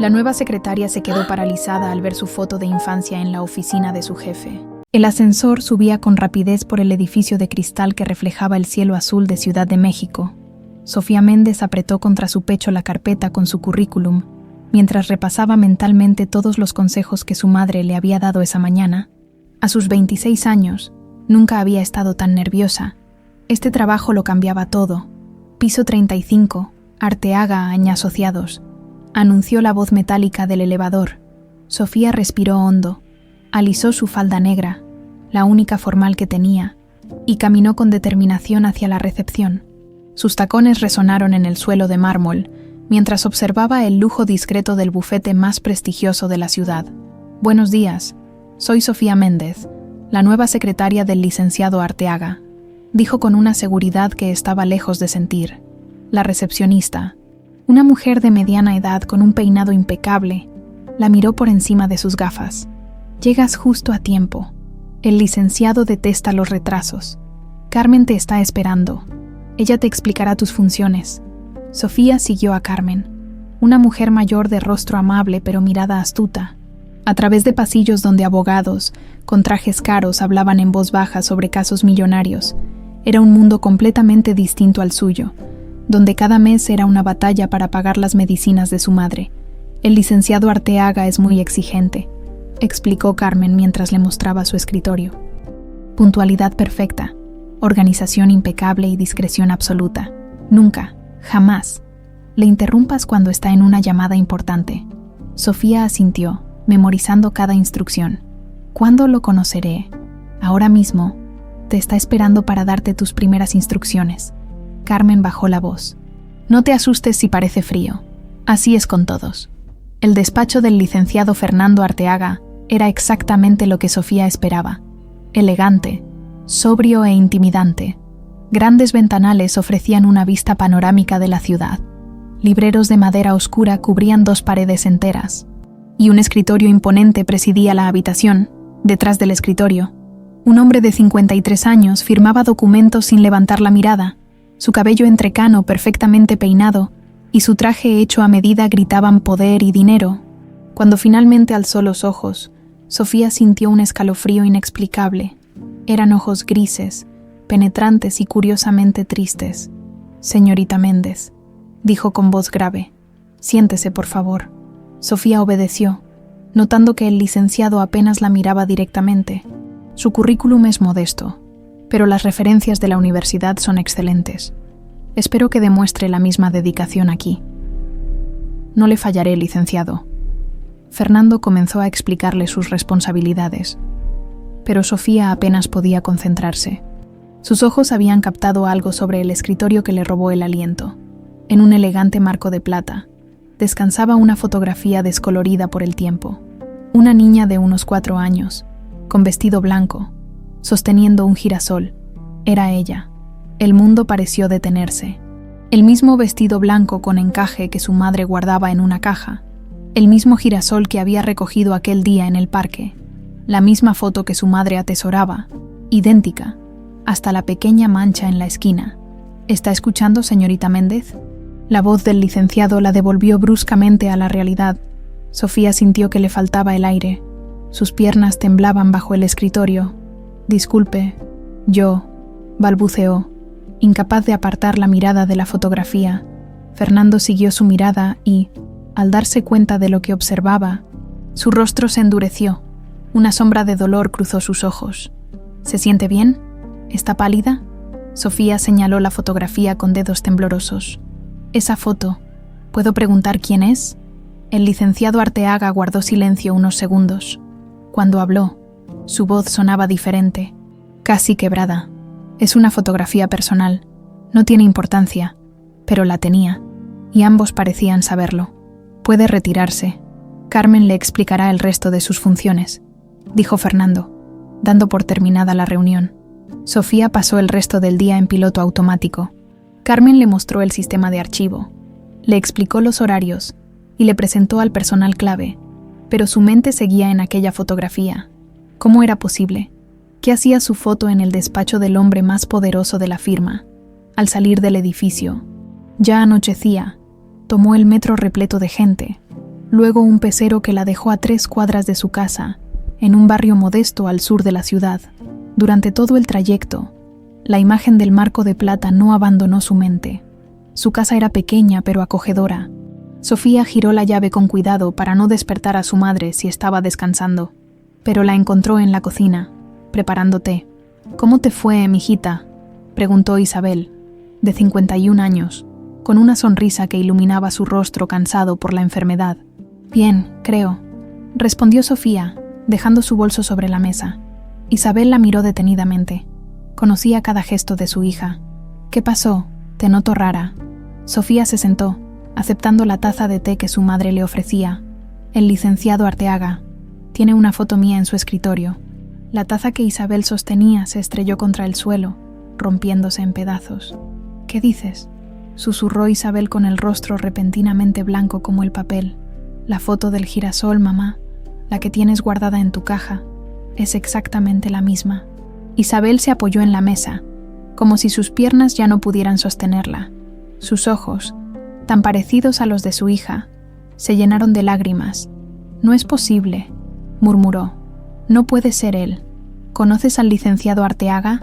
La nueva secretaria se quedó paralizada al ver su foto de infancia en la oficina de su jefe. El ascensor subía con rapidez por el edificio de cristal que reflejaba el cielo azul de Ciudad de México. Sofía Méndez apretó contra su pecho la carpeta con su currículum, mientras repasaba mentalmente todos los consejos que su madre le había dado esa mañana. A sus 26 años, nunca había estado tan nerviosa. Este trabajo lo cambiaba todo. Piso 35, Arteaga Asociados, anunció la voz metálica del elevador. Sofía respiró hondo, alisó su falda negra, la única formal que tenía, y caminó con determinación hacia la recepción. Sus tacones resonaron en el suelo de mármol, mientras observaba el lujo discreto del bufete más prestigioso de la ciudad. «Buenos días, soy Sofía Méndez, la nueva secretaria del licenciado Arteaga», dijo con una seguridad que estaba lejos de sentir. La recepcionista, una mujer de mediana edad con un peinado impecable, la miró por encima de sus gafas. «Llegas justo a tiempo. El licenciado detesta los retrasos. Carmen te está esperando. Ella te explicará tus funciones». Sofía siguió a Carmen, una mujer mayor de rostro amable pero mirada astuta. A través de pasillos donde abogados, con trajes caros, hablaban en voz baja sobre casos millonarios. Era un mundo completamente distinto al suyo, donde cada mes era una batalla para pagar las medicinas de su madre. «El licenciado Arteaga es muy exigente», explicó Carmen mientras le mostraba su escritorio. «Puntualidad perfecta, organización impecable y discreción absoluta. Nunca, jamás, le interrumpas cuando está en una llamada importante». Sofía asintió, memorizando cada instrucción. «¿Cuándo lo conoceré?» «Ahora mismo. Te está esperando para darte tus primeras instrucciones». Carmen bajó la voz. «No te asustes si parece frío. Así es con todos». El despacho del licenciado Fernando Arteaga era exactamente lo que Sofía esperaba. Elegante, sobrio e intimidante. Grandes ventanales ofrecían una vista panorámica de la ciudad. Libreros de madera oscura cubrían 2 paredes enteras. Y un escritorio imponente presidía la habitación. Detrás del escritorio, un hombre de 53 años firmaba documentos sin levantar la mirada. Su cabello entrecano perfectamente peinado y su traje hecho a medida gritaban poder y dinero. Cuando finalmente alzó los ojos, Sofía sintió un escalofrío inexplicable. Eran ojos grises, penetrantes y curiosamente tristes. «Señorita Méndez», dijo con voz grave, «siéntese, por favor». Sofía obedeció, notando que el licenciado apenas la miraba directamente. Su currículum es modesto, pero las referencias de la universidad son excelentes. Espero que demuestre la misma dedicación aquí. «No le fallaré, licenciado». Fernando comenzó a explicarle sus responsabilidades, pero Sofía apenas podía concentrarse. Sus ojos habían captado algo sobre el escritorio que le robó el aliento. En un elegante marco de plata, descansaba una fotografía descolorida por el tiempo. Una niña de unos 4 años, con vestido blanco, sosteniendo un girasol. Era ella. El mundo pareció detenerse. El mismo vestido blanco con encaje que su madre guardaba en una caja. El mismo girasol que había recogido aquel día en el parque. La misma foto que su madre atesoraba, idéntica, hasta la pequeña mancha en la esquina. «¿Está escuchando, señorita Méndez?». La voz del licenciado la devolvió bruscamente a la realidad. Sofía sintió que le faltaba el aire. Sus piernas temblaban bajo el escritorio. «Disculpe, yo», balbuceó, incapaz de apartar la mirada de la fotografía. Fernando siguió su mirada y, al darse cuenta de lo que observaba, su rostro se endureció. Una sombra de dolor cruzó sus ojos. «¿Se siente bien? ¿Está pálida?». Sofía señaló la fotografía con dedos temblorosos. «Esa foto, ¿puedo preguntar quién es?». El licenciado Arteaga guardó silencio unos segundos. Cuando habló, su voz sonaba diferente, casi quebrada. «Es una fotografía personal. No tiene importancia, pero la tenía, y ambos parecían saberlo. Puede retirarse. Carmen le explicará el resto de sus funciones», dijo Fernando, dando por terminada la reunión. Sofía pasó el resto del día en piloto automático. Carmen le mostró el sistema de archivo, le explicó los horarios y le presentó al personal clave, pero su mente seguía en aquella fotografía. ¿Cómo era posible? ¿Qué hacía su foto en el despacho del hombre más poderoso de la firma? Al salir del edificio, ya anochecía, tomó el metro repleto de gente. luego un pecero que la dejó a 3 cuadras de su casa, en un barrio modesto al sur de la ciudad. Durante todo el trayecto, la imagen del marco de plata no abandonó su mente. Su casa era pequeña pero acogedora. Sofía giró la llave con cuidado para no despertar a su madre si estaba descansando, pero la encontró en la cocina, preparando té. «¿Cómo te fue, mijita?», preguntó Isabel, de 51 años, con una sonrisa que iluminaba su rostro cansado por la enfermedad. «Bien, creo», respondió Sofía, dejando su bolso sobre la mesa. Isabel la miró detenidamente. Conocía cada gesto de su hija. «¿Qué pasó? Te noto rara». Sofía se sentó, aceptando la taza de té que su madre le ofrecía. «El licenciado Arteaga tiene una foto mía en su escritorio». La taza que Isabel sostenía se estrelló contra el suelo, rompiéndose en pedazos. «¿Qué dices?», susurró Isabel con el rostro repentinamente blanco como el papel. «La foto del girasol, mamá, la que tienes guardada en tu caja, es exactamente la misma». Isabel se apoyó en la mesa, como si sus piernas ya no pudieran sostenerla. Sus ojos, tan parecidos a los de su hija, se llenaron de lágrimas. «No es posible», murmuró. «No puede ser él». «¿Conoces al licenciado Arteaga?»,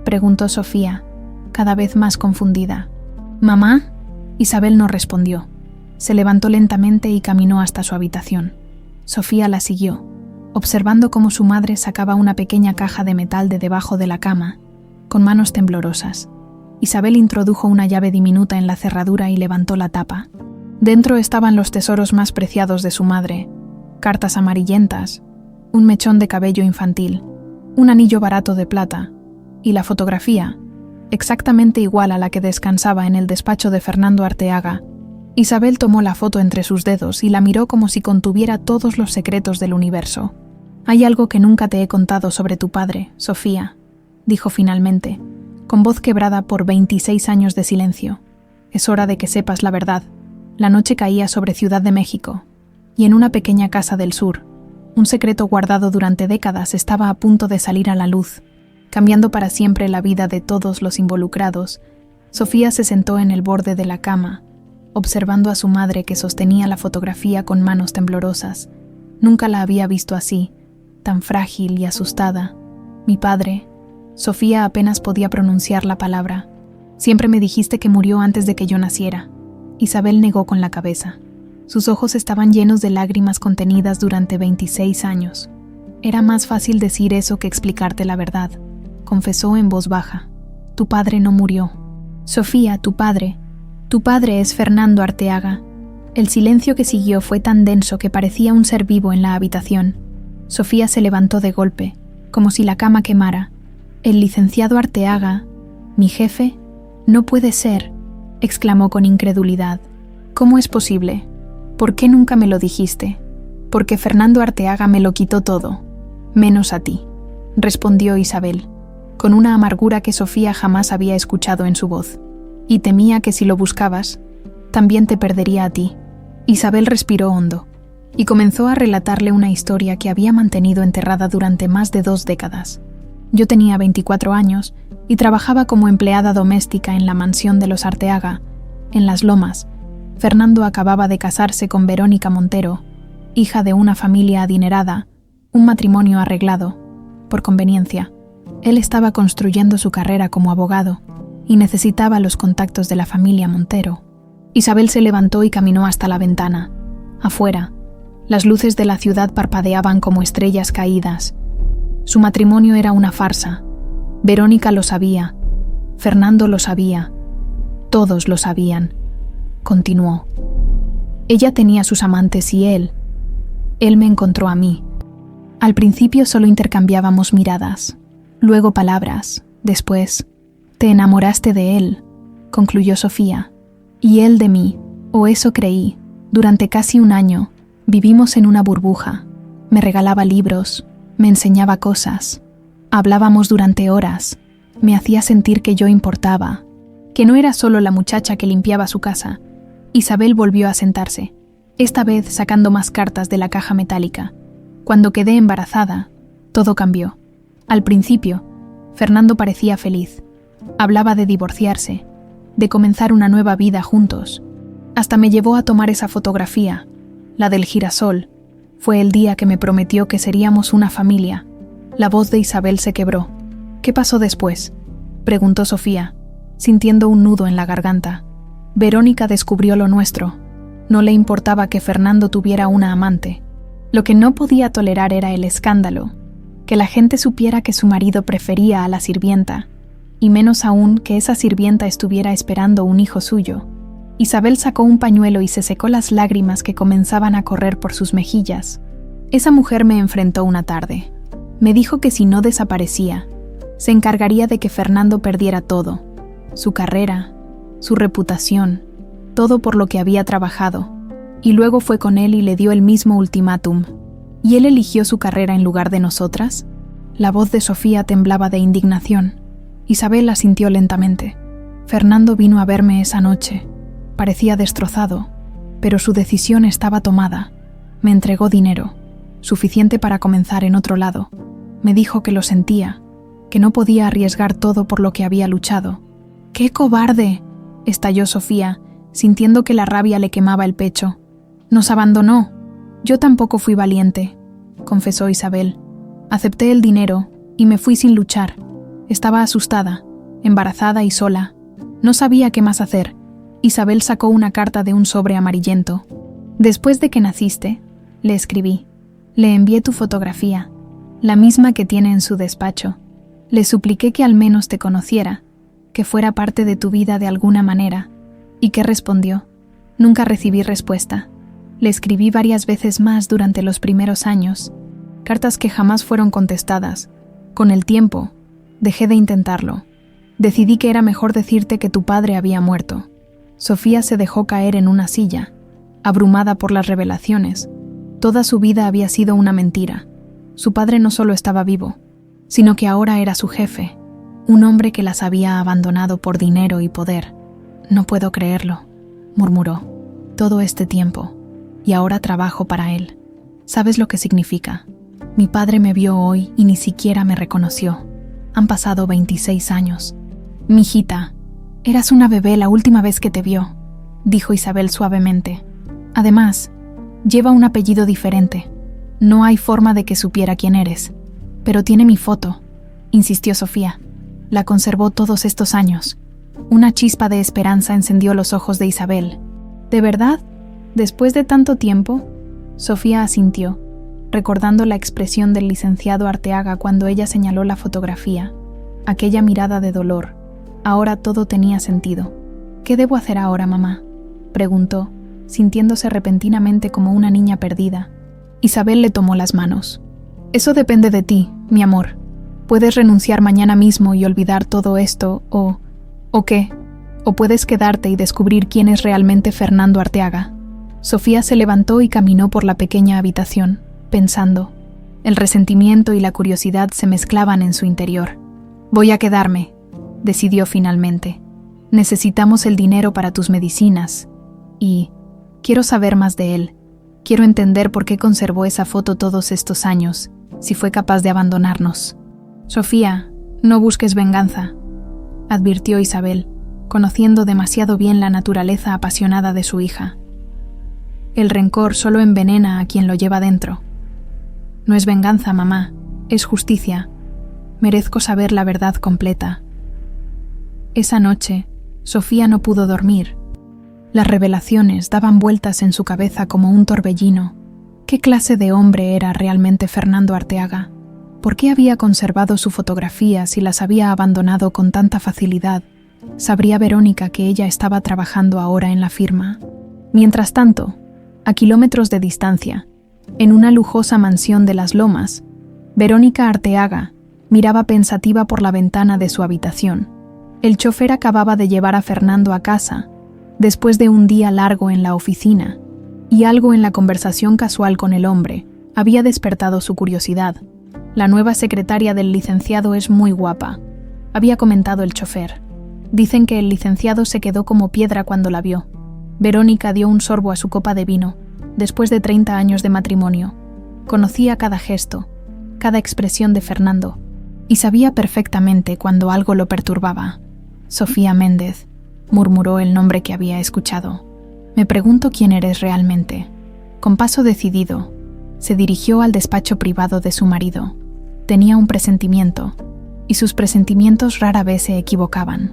preguntó Sofía, cada vez más confundida. «¿Mamá?». Isabel no respondió. Se levantó lentamente y caminó hasta su habitación. Sofía la siguió, observando cómo su madre sacaba una pequeña caja de metal de debajo de la cama, con manos temblorosas. Isabel introdujo una llave diminuta en la cerradura y levantó la tapa. Dentro estaban los tesoros más preciados de su madre: cartas amarillentas, un mechón de cabello infantil, un anillo barato de plata y la fotografía, exactamente igual a la que descansaba en el despacho de Fernando Arteaga. Isabel tomó la foto entre sus dedos y la miró como si contuviera todos los secretos del universo. «Hay algo que nunca te he contado sobre tu padre, Sofía», dijo finalmente, con voz quebrada por 26 años de silencio. «Es hora de que sepas la verdad. La noche caía sobre Ciudad de México, y en una pequeña casa del sur, un secreto guardado durante décadas estaba a punto de salir a la luz, cambiando para siempre la vida de todos los involucrados». Sofía se sentó en el borde de la cama, observando a su madre que sostenía la fotografía con manos temblorosas. Nunca la había visto así, tan frágil y asustada. «Mi padre». Sofía apenas podía pronunciar la palabra. «Siempre me dijiste que murió antes de que yo naciera». Isabel negó con la cabeza. Sus ojos estaban llenos de lágrimas contenidas durante 26 años. «Era más fácil decir eso que explicarte la verdad», confesó en voz baja. «Tu padre no murió. Sofía, tu padre es Fernando Arteaga». El silencio que siguió fue tan denso que parecía un ser vivo en la habitación. Sofía se levantó de golpe, como si la cama quemara. «¿El licenciado Arteaga? ¿Mi jefe? No puede ser», exclamó con incredulidad. «¿Cómo es posible? ¿Por qué nunca me lo dijiste?» «Porque Fernando Arteaga me lo quitó todo, menos a ti», respondió Isabel, con una amargura que Sofía jamás había escuchado en su voz. «Y temía que si lo buscabas, también te perdería a ti». Isabel respiró hondo y comenzó a relatarle una historia que había mantenido enterrada durante más de 2 décadas. «Yo tenía 24 años y trabajaba como empleada doméstica en la mansión de los Arteaga, en Las Lomas. Fernando acababa de casarse con Verónica Montero, hija de una familia adinerada, un matrimonio arreglado, por conveniencia. Él estaba construyendo su carrera como abogado y necesitaba los contactos de la familia Montero». Isabel se levantó y caminó hasta la ventana. Afuera, las luces de la ciudad parpadeaban como estrellas caídas. Su matrimonio era una farsa. Verónica lo sabía. Fernando lo sabía. Todos lo sabían. Continuó. «Ella tenía sus amantes y él me encontró a mí. Al principio solo intercambiábamos miradas, luego palabras, después, te enamoraste de él», concluyó Sofía. «Y él de mí, o eso creí. Durante casi un año, vivimos en una burbuja. Me regalaba libros, me enseñaba cosas. Hablábamos durante horas. Me hacía sentir que yo importaba, que no era solo la muchacha que limpiaba su casa». Isabel volvió a sentarse, esta vez sacando más cartas de la caja metálica. «Cuando quedé embarazada, todo cambió. Al principio, Fernando parecía feliz. Hablaba de divorciarse, de comenzar una nueva vida juntos. Hasta me llevó a tomar esa fotografía, la del girasol. Fue el día que me prometió que seríamos una familia. La voz de Isabel se quebró. ¿Qué pasó después?, preguntó Sofía, sintiendo un nudo en la garganta. Verónica descubrió lo nuestro. No le importaba que Fernando tuviera una amante. Lo que no podía tolerar era el escándalo, que la gente supiera que su marido prefería a la sirvienta, y menos aún que esa sirvienta estuviera esperando un hijo suyo. Isabel sacó un pañuelo y se secó las lágrimas que comenzaban a correr por sus mejillas. Esa mujer me enfrentó una tarde. Me dijo que si no desaparecía, se encargaría de que Fernando perdiera todo, su carrera, su reputación, todo por lo que había trabajado, y luego fue con él y le dio el mismo ultimátum. ¿Y él eligió su carrera en lugar de nosotras? La voz de Sofía temblaba de indignación. Isabel asintió lentamente. Fernando vino a verme esa noche. Parecía destrozado, pero su decisión estaba tomada. Me entregó dinero, suficiente para comenzar en otro lado. Me dijo que lo sentía, que no podía arriesgar todo por lo que había luchado. ¡Qué cobarde!, estalló Sofía, sintiendo que la rabia le quemaba el pecho. Nos abandonó. Yo tampoco fui valiente, confesó Isabel. Acepté el dinero y me fui sin luchar. Estaba asustada, embarazada y sola. No sabía qué más hacer. Isabel sacó una carta de un sobre amarillento. Después de que naciste, le escribí. Le envié tu fotografía, la misma que tiene en su despacho. Le supliqué que al menos te conociera, que fuera parte de tu vida de alguna manera. ¿Y qué respondió? Nunca recibí respuesta. Le escribí varias veces más durante los primeros años, cartas que jamás fueron contestadas. Con el tiempo, dejé de intentarlo. Decidí que era mejor decirte que tu padre había muerto. Sofía se dejó caer en una silla, abrumada por las revelaciones. Toda su vida había sido una mentira. Su padre no solo estaba vivo, sino que ahora era su jefe, un hombre que las había abandonado por dinero y poder. No puedo creerlo, murmuró. Todo este tiempo, y ahora trabajo para él. ¿Sabes lo que significa? Mi padre me vio hoy y ni siquiera me reconoció. Han pasado 26 años. Mijita, eras una bebé la última vez que te vio, dijo Isabel suavemente. Además, lleva un apellido diferente. No hay forma de que supiera quién eres. Pero tiene mi foto, insistió Sofía. La conservó todos estos años. Una chispa de esperanza encendió los ojos de Isabel. ¿De verdad? ¿Después de tanto tiempo? Sofía asintió, recordando la expresión del licenciado Arteaga cuando ella señaló la fotografía. Aquella mirada de dolor. Ahora todo tenía sentido. ¿Qué debo hacer ahora, mamá?, preguntó, sintiéndose repentinamente como una niña perdida. Isabel le tomó las manos. Eso depende de ti, mi amor. Puedes renunciar mañana mismo y olvidar todo esto, ¿O qué? O puedes quedarte y descubrir quién es realmente Fernando Arteaga. Sofía se levantó y caminó por la pequeña habitación, pensando. El resentimiento y la curiosidad se mezclaban en su interior. Voy a quedarme, decidió finalmente. Necesitamos el dinero para tus medicinas. Y quiero saber más de él. Quiero entender por qué conservó esa foto todos estos años, si fue capaz de abandonarnos. Sofía, no busques venganza, advirtió Isabel, conociendo demasiado bien la naturaleza apasionada de su hija. El rencor solo envenena a quien lo lleva dentro. No es venganza, mamá, es justicia. Merezco saber la verdad completa. Esa noche, Sofía no pudo dormir. Las revelaciones daban vueltas en su cabeza como un torbellino. ¿Qué clase de hombre era realmente Fernando Arteaga? ¿Por qué había conservado su fotografía si las había abandonado con tanta facilidad? Sabría Verónica que ella estaba trabajando ahora en la firma. Mientras tanto, a kilómetros de distancia, en una lujosa mansión de Las Lomas, Verónica Arteaga miraba pensativa por la ventana de su habitación. El chofer acababa de llevar a Fernando a casa, después de un día largo en la oficina, y algo en la conversación casual con el hombre había despertado su curiosidad. La nueva secretaria del licenciado es muy guapa, había comentado el chofer. Dicen que el licenciado se quedó como piedra cuando la vio. Verónica dio un sorbo a su copa de vino, después de 30 años de matrimonio. Conocía cada gesto, cada expresión de Fernando, y sabía perfectamente cuando algo lo perturbaba. Sofía Méndez, murmuró el nombre que había escuchado. Me pregunto quién eres realmente. Con paso decidido, se dirigió al despacho privado de su marido. Tenía un presentimiento, y sus presentimientos rara vez se equivocaban.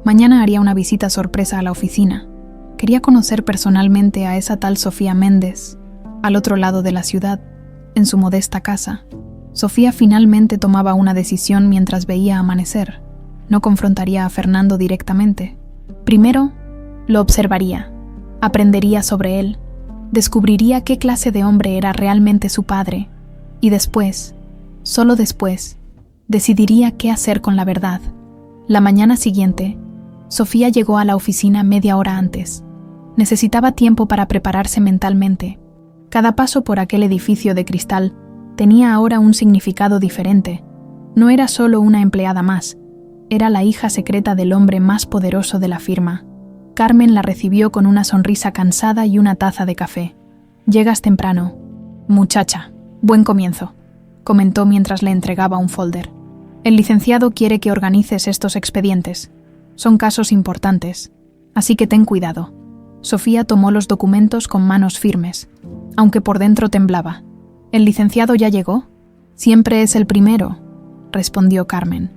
Mañana haría una visita sorpresa a la oficina. Quería conocer personalmente a esa tal Sofía Méndez, al otro lado de la ciudad, en su modesta casa. Sofía finalmente tomaba una decisión mientras veía amanecer. No confrontaría a Fernando directamente. Primero, lo observaría, aprendería sobre él, descubriría qué clase de hombre era realmente su padre, y después, solo después, decidiría qué hacer con la verdad. La mañana siguiente, Sofía llegó a la oficina media hora antes. Necesitaba tiempo para prepararse mentalmente. Cada paso por aquel edificio de cristal tenía ahora un significado diferente. No era solo una empleada más, era la hija secreta del hombre más poderoso de la firma. Carmen la recibió con una sonrisa cansada y una taza de café. «Llegas temprano, muchacha. Buen comienzo», comentó mientras le entregaba un folder. «El licenciado quiere que organices estos expedientes. Son casos importantes, así que ten cuidado». Sofía tomó los documentos con manos firmes, aunque por dentro temblaba. «¿El licenciado ya llegó?» «Siempre es el primero», respondió Carmen.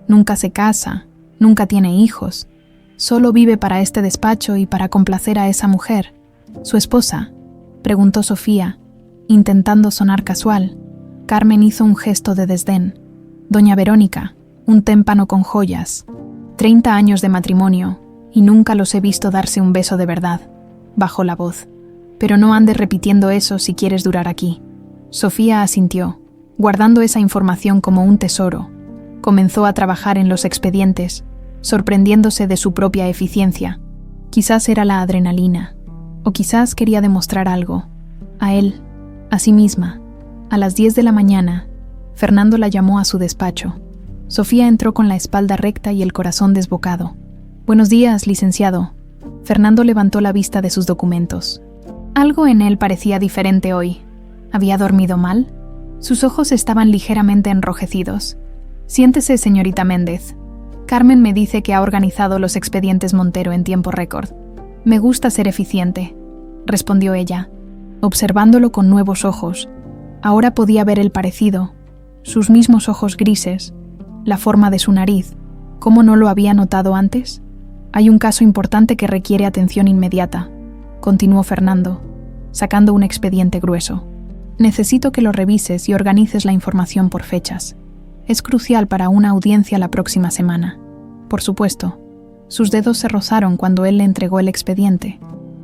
«Nunca se casa, nunca tiene hijos. Solo vive para este despacho y para complacer a esa mujer». «¿Su esposa?», preguntó Sofía, intentando sonar casual. Carmen hizo un gesto de desdén. «Doña Verónica, un témpano con joyas. 30 años de matrimonio, y nunca los he visto darse un beso de verdad», bajó la voz. «Pero no andes repitiendo eso si quieres durar aquí». Sofía asintió, guardando esa información como un tesoro. Comenzó a trabajar en los expedientes, sorprendiéndose de su propia eficiencia. Quizás era la adrenalina, o quizás quería demostrar algo. A él, a sí misma. A las 10 de la mañana, Fernando la llamó a su despacho. Sofía entró con la espalda recta y el corazón desbocado. «Buenos días, licenciado». Fernando levantó la vista de sus documentos. Algo en él parecía diferente hoy. ¿Había dormido mal? Sus ojos estaban ligeramente enrojecidos. «Siéntese, señorita Méndez. Carmen me dice que ha organizado los expedientes Montero en tiempo récord. Me gusta ser eficiente», respondió ella, observándolo con nuevos ojos. Ahora podía ver el parecido, sus mismos ojos grises, la forma de su nariz. ¿Cómo no lo había notado antes? «Hay un caso importante que requiere atención inmediata», continuó Fernando, sacando un expediente grueso. «Necesito que lo revises y organices la información por fechas. Es crucial para una audiencia la próxima semana». Por supuesto, sus dedos se rozaron cuando él le entregó el expediente.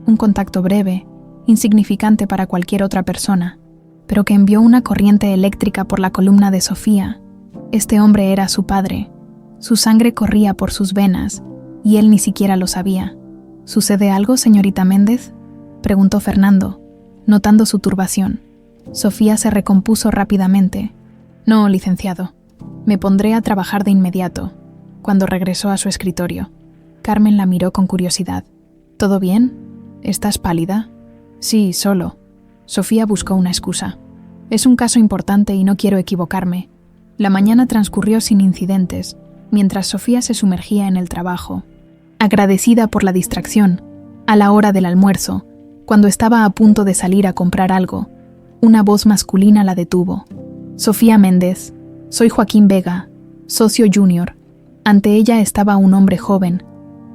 Un contacto breve, insignificante para cualquier otra persona, pero que envió una corriente eléctrica por la columna de Sofía. Este hombre era su padre. Su sangre corría por sus venas, y él ni siquiera lo sabía. «¿Sucede algo, señorita Méndez?», preguntó Fernando, notando su turbación. Sofía se recompuso rápidamente. «No, licenciado. Me pondré a trabajar de inmediato», cuando regresó a su escritorio. Carmen la miró con curiosidad. «¿Todo bien? ¿Estás pálida?» «Sí, solo». Sofía buscó una excusa. «Es un caso importante y no quiero equivocarme». La mañana transcurrió sin incidentes, mientras Sofía se sumergía en el trabajo. Agradecida por la distracción, a la hora del almuerzo, cuando estaba a punto de salir a comprar algo, una voz masculina la detuvo. «Sofía Méndez, soy Joaquín Vega, socio junior». Ante ella estaba un hombre joven,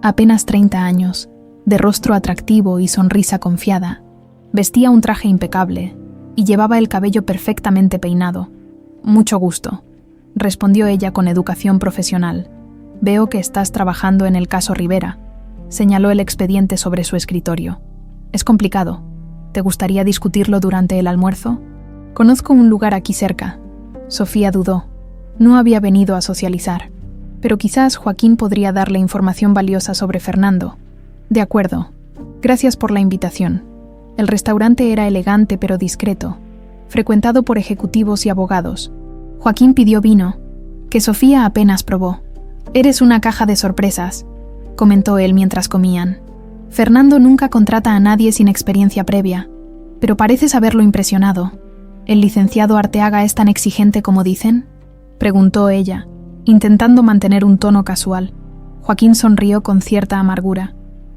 apenas 30 años, de rostro atractivo y sonrisa confiada. Vestía un traje impecable y llevaba el cabello perfectamente peinado. «Mucho gusto», respondió ella con educación profesional. «Veo que estás trabajando en el caso Rivera», señaló el expediente sobre su escritorio. «Es complicado. ¿Te gustaría discutirlo durante el almuerzo?» «Conozco un lugar aquí cerca». Sofía dudó. No había venido a socializar, pero quizás Joaquín podría darle información valiosa sobre Fernando. «De acuerdo. Gracias por la invitación». El restaurante era elegante pero discreto, frecuentado por ejecutivos y abogados. Joaquín pidió vino, que Sofía apenas probó. «Eres una caja de sorpresas», comentó él mientras comían. «Fernando nunca contrata a nadie sin experiencia previa, pero pareces haberlo impresionado. ¿El licenciado Arteaga es tan exigente como dicen?», preguntó ella, intentando mantener un tono casual. Joaquín sonrió con cierta amargura.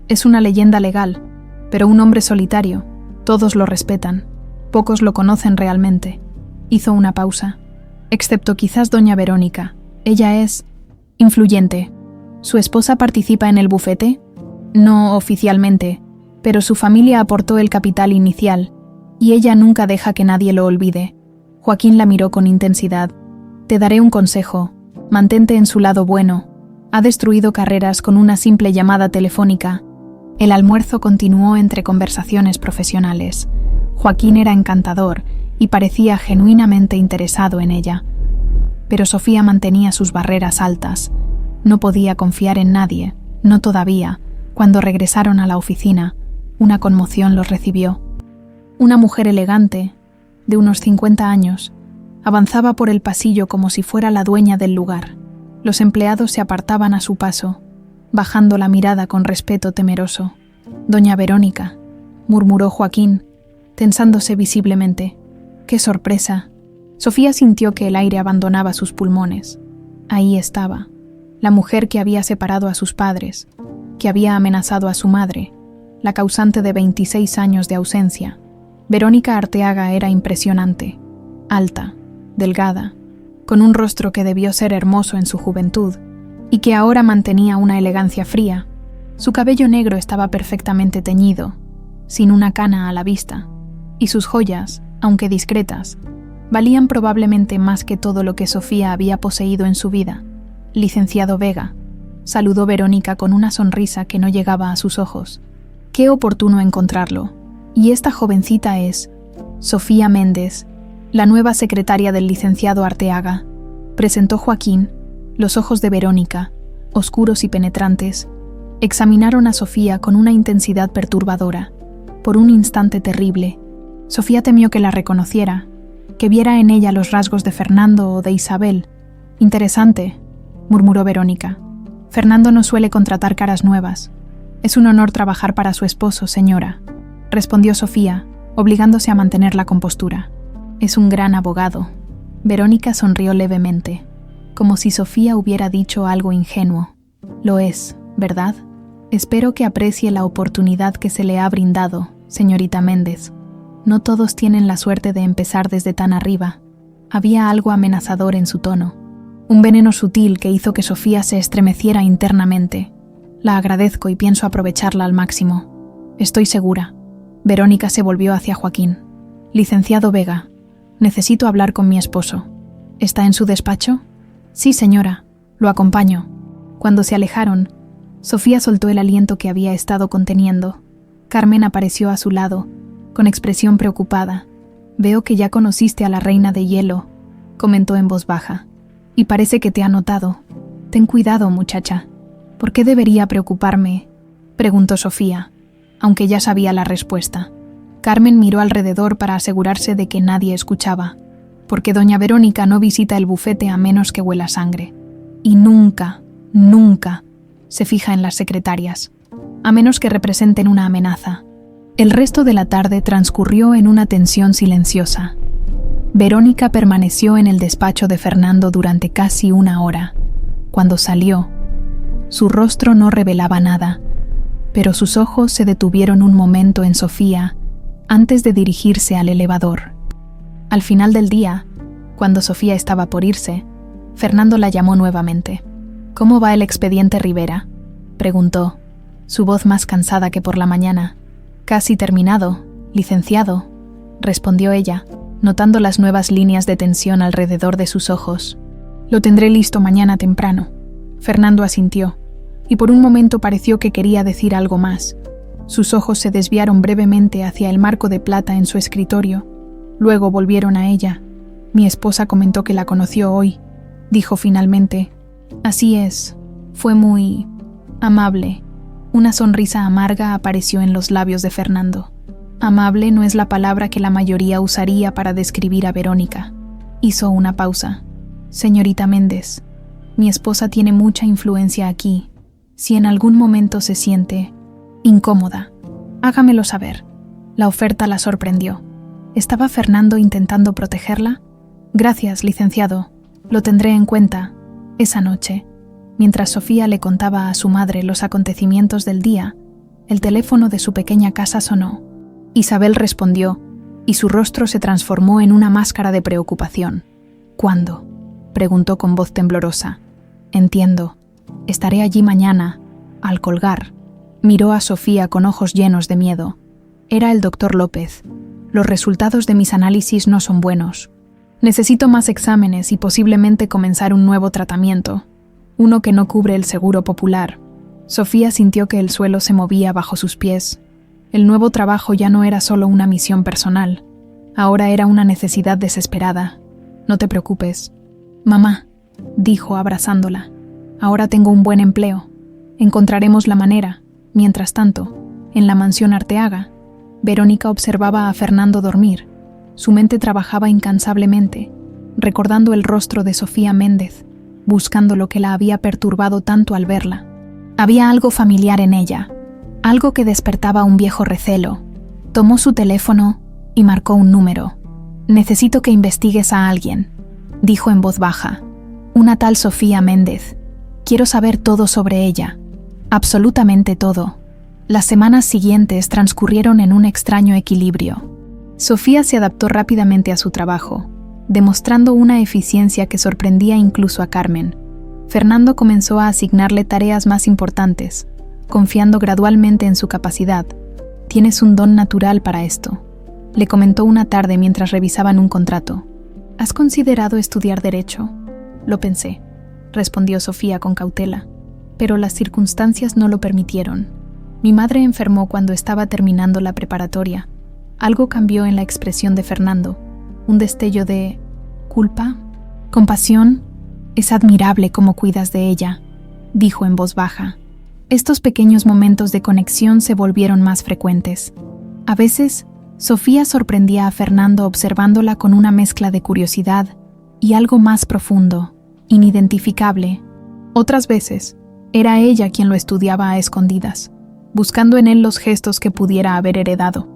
«Es una leyenda legal, pero un hombre solitario. Todos lo respetan. Pocos lo conocen realmente. Hizo una pausa. Excepto quizás doña Verónica. Ella es influyente. ¿Su esposa participa en el bufete? No oficialmente, pero su familia aportó el capital inicial, y ella nunca deja que nadie lo olvide. Joaquín la miró con intensidad. Te daré un consejo. Mantente en su lado bueno. Ha destruido carreras con una simple llamada telefónica. El almuerzo continuó entre conversaciones profesionales. Joaquín era encantador y parecía genuinamente interesado en ella. Pero Sofía mantenía sus barreras altas. No podía confiar en nadie, no todavía. Cuando regresaron a la oficina, una conmoción los recibió. Una mujer elegante, de unos 50 años, avanzaba por el pasillo como si fuera la dueña del lugar. Los empleados se apartaban a su paso, bajando la mirada con respeto temeroso. «Doña Verónica», murmuró Joaquín, tensándose visiblemente. ¡Qué sorpresa! Sofía sintió que el aire abandonaba sus pulmones. Ahí estaba, la mujer que había separado a sus padres, que había amenazado a su madre, la causante de 26 años de ausencia. Verónica Arteaga era impresionante, alta, delgada, con un rostro que debió ser hermoso en su juventud y que ahora mantenía una elegancia fría. Su cabello negro estaba perfectamente teñido, sin una cana a la vista, y sus joyas, aunque discretas, valían probablemente más que todo lo que Sofía había poseído en su vida. «Licenciado Vega», saludó Verónica con una sonrisa que no llegaba a sus ojos. «Qué oportuno encontrarlo. Y esta jovencita es Sofía Méndez, la nueva secretaria del licenciado Arteaga», presentó Joaquín. Los ojos de Verónica, oscuros y penetrantes, examinaron a Sofía con una intensidad perturbadora. Por un instante terrible, Sofía temió que la reconociera, que viera en ella los rasgos de Fernando o de Isabel. «Interesante», murmuró Verónica. «Fernando no suele contratar caras nuevas. Es un honor trabajar para su esposo, señora», respondió Sofía, obligándose a mantener la compostura. «Es un gran abogado». Verónica sonrió levemente, como si Sofía hubiera dicho algo ingenuo. «Lo es, ¿verdad? Espero que aprecie la oportunidad que se le ha brindado, señorita Méndez. No todos tienen la suerte de empezar desde tan arriba». Había algo amenazador en su tono, un veneno sutil que hizo que Sofía se estremeciera internamente. «La agradezco y pienso aprovecharla al máximo. Estoy segura». Verónica se volvió hacia Joaquín. «Licenciado Vega, necesito hablar con mi esposo. ¿Está en su despacho?» «Sí, señora. Lo acompaño». Cuando se alejaron, Sofía soltó el aliento que había estado conteniendo. Carmen apareció a su lado, con expresión preocupada. «Veo que ya conociste a la reina de hielo», comentó en voz baja. «Y parece que te ha notado. Ten cuidado, muchacha». «¿Por qué debería preocuparme?», preguntó Sofía, aunque ya sabía la respuesta. Carmen miró alrededor para asegurarse de que nadie escuchaba. «Porque doña Verónica no visita el bufete a menos que huela sangre. Y nunca, nunca se fija en las secretarias, a menos que representen una amenaza». El resto de la tarde transcurrió en una tensión silenciosa. Verónica permaneció en el despacho de Fernando durante casi una hora. Cuando salió, su rostro no revelaba nada, pero sus ojos se detuvieron un momento en Sofía antes de dirigirse al elevador. Al final del día, cuando Sofía estaba por irse, Fernando la llamó nuevamente. «¿Cómo va el expediente Rivera?», preguntó, su voz más cansada que por la mañana. «Casi terminado, licenciado», respondió ella, notando las nuevas líneas de tensión alrededor de sus ojos. «Lo tendré listo mañana temprano». Fernando asintió, y por un momento pareció que quería decir algo más. Sus ojos se desviaron brevemente hacia el marco de plata en su escritorio. Luego volvieron a ella. «Mi esposa comentó que la conoció hoy», dijo finalmente. «Así es, fue muy amable». Una sonrisa amarga apareció en los labios de Fernando. Amable no es la palabra que la mayoría usaría para describir a Verónica. Hizo una pausa. «Señorita Méndez, mi esposa tiene mucha influencia aquí. Si en algún momento se siente incómoda, hágamelo saber». La oferta la sorprendió. ¿Estaba Fernando intentando protegerla? «Gracias, licenciado. Lo tendré en cuenta». Esa noche, mientras Sofía le contaba a su madre los acontecimientos del día, el teléfono de su pequeña casa sonó. Isabel respondió, y su rostro se transformó en una máscara de preocupación. ¿Cuándo?, preguntó con voz temblorosa. Entiendo. Estaré allí mañana. Al colgar, miró a Sofía con ojos llenos de miedo. Era el doctor López. Los resultados de mis análisis no son buenos. Necesito más exámenes y posiblemente comenzar un nuevo tratamiento, uno que no cubre el seguro popular. Sofía sintió que el suelo se movía bajo sus pies. El nuevo trabajo ya no era solo una misión personal, ahora era una necesidad desesperada. No te preocupes. Mamá, dijo abrazándola, ahora tengo un buen empleo. Encontraremos la manera. Mientras tanto, en la mansión Arteaga, Verónica observaba a Fernando dormir. Su mente trabajaba incansablemente, recordando el rostro de Sofía Méndez, buscando lo que la había perturbado tanto al verla. Había algo familiar en ella, algo que despertaba un viejo recelo. Tomó su teléfono y marcó un número. «Necesito que investigues a alguien», dijo en voz baja. «Una tal Sofía Méndez. Quiero saber todo sobre ella. Absolutamente todo». Las semanas siguientes transcurrieron en un extraño equilibrio. Sofía se adaptó rápidamente a su trabajo, demostrando una eficiencia que sorprendía incluso a Carmen. Fernando comenzó a asignarle tareas más importantes, confiando gradualmente en su capacidad. «Tienes un don natural para esto», le comentó una tarde mientras revisaban un contrato. «¿Has considerado estudiar Derecho?» «Lo pensé», respondió Sofía con cautela, «pero las circunstancias no lo permitieron. Mi madre enfermó cuando estaba terminando la preparatoria». Algo cambió en la expresión de Fernando, un destello de culpa, compasión. «Es admirable cómo cuidas de ella», dijo en voz baja. Estos pequeños momentos de conexión se volvieron más frecuentes. A veces, Sofía sorprendía a Fernando observándola con una mezcla de curiosidad y algo más profundo, inidentificable. Otras veces, era ella quien lo estudiaba a escondidas, buscando en él los gestos que pudiera haber heredado.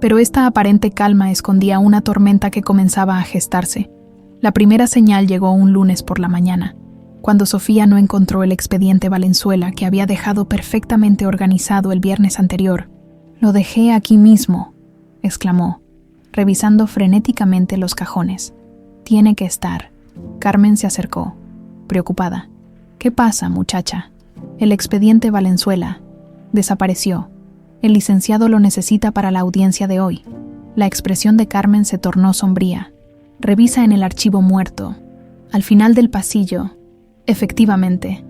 Pero esta aparente calma escondía una tormenta que comenzaba a gestarse. La primera señal llegó un lunes por la mañana, cuando Sofía no encontró el expediente Valenzuela que había dejado perfectamente organizado el viernes anterior. «Lo dejé aquí mismo», exclamó, revisando frenéticamente los cajones. «Tiene que estar». Carmen se acercó, preocupada. «¿Qué pasa, muchacha?» «El expediente Valenzuela desapareció. El licenciado lo necesita para la audiencia de hoy». La expresión de Carmen se tornó sombría. «Revisa en el archivo muerto». Al final del pasillo, efectivamente,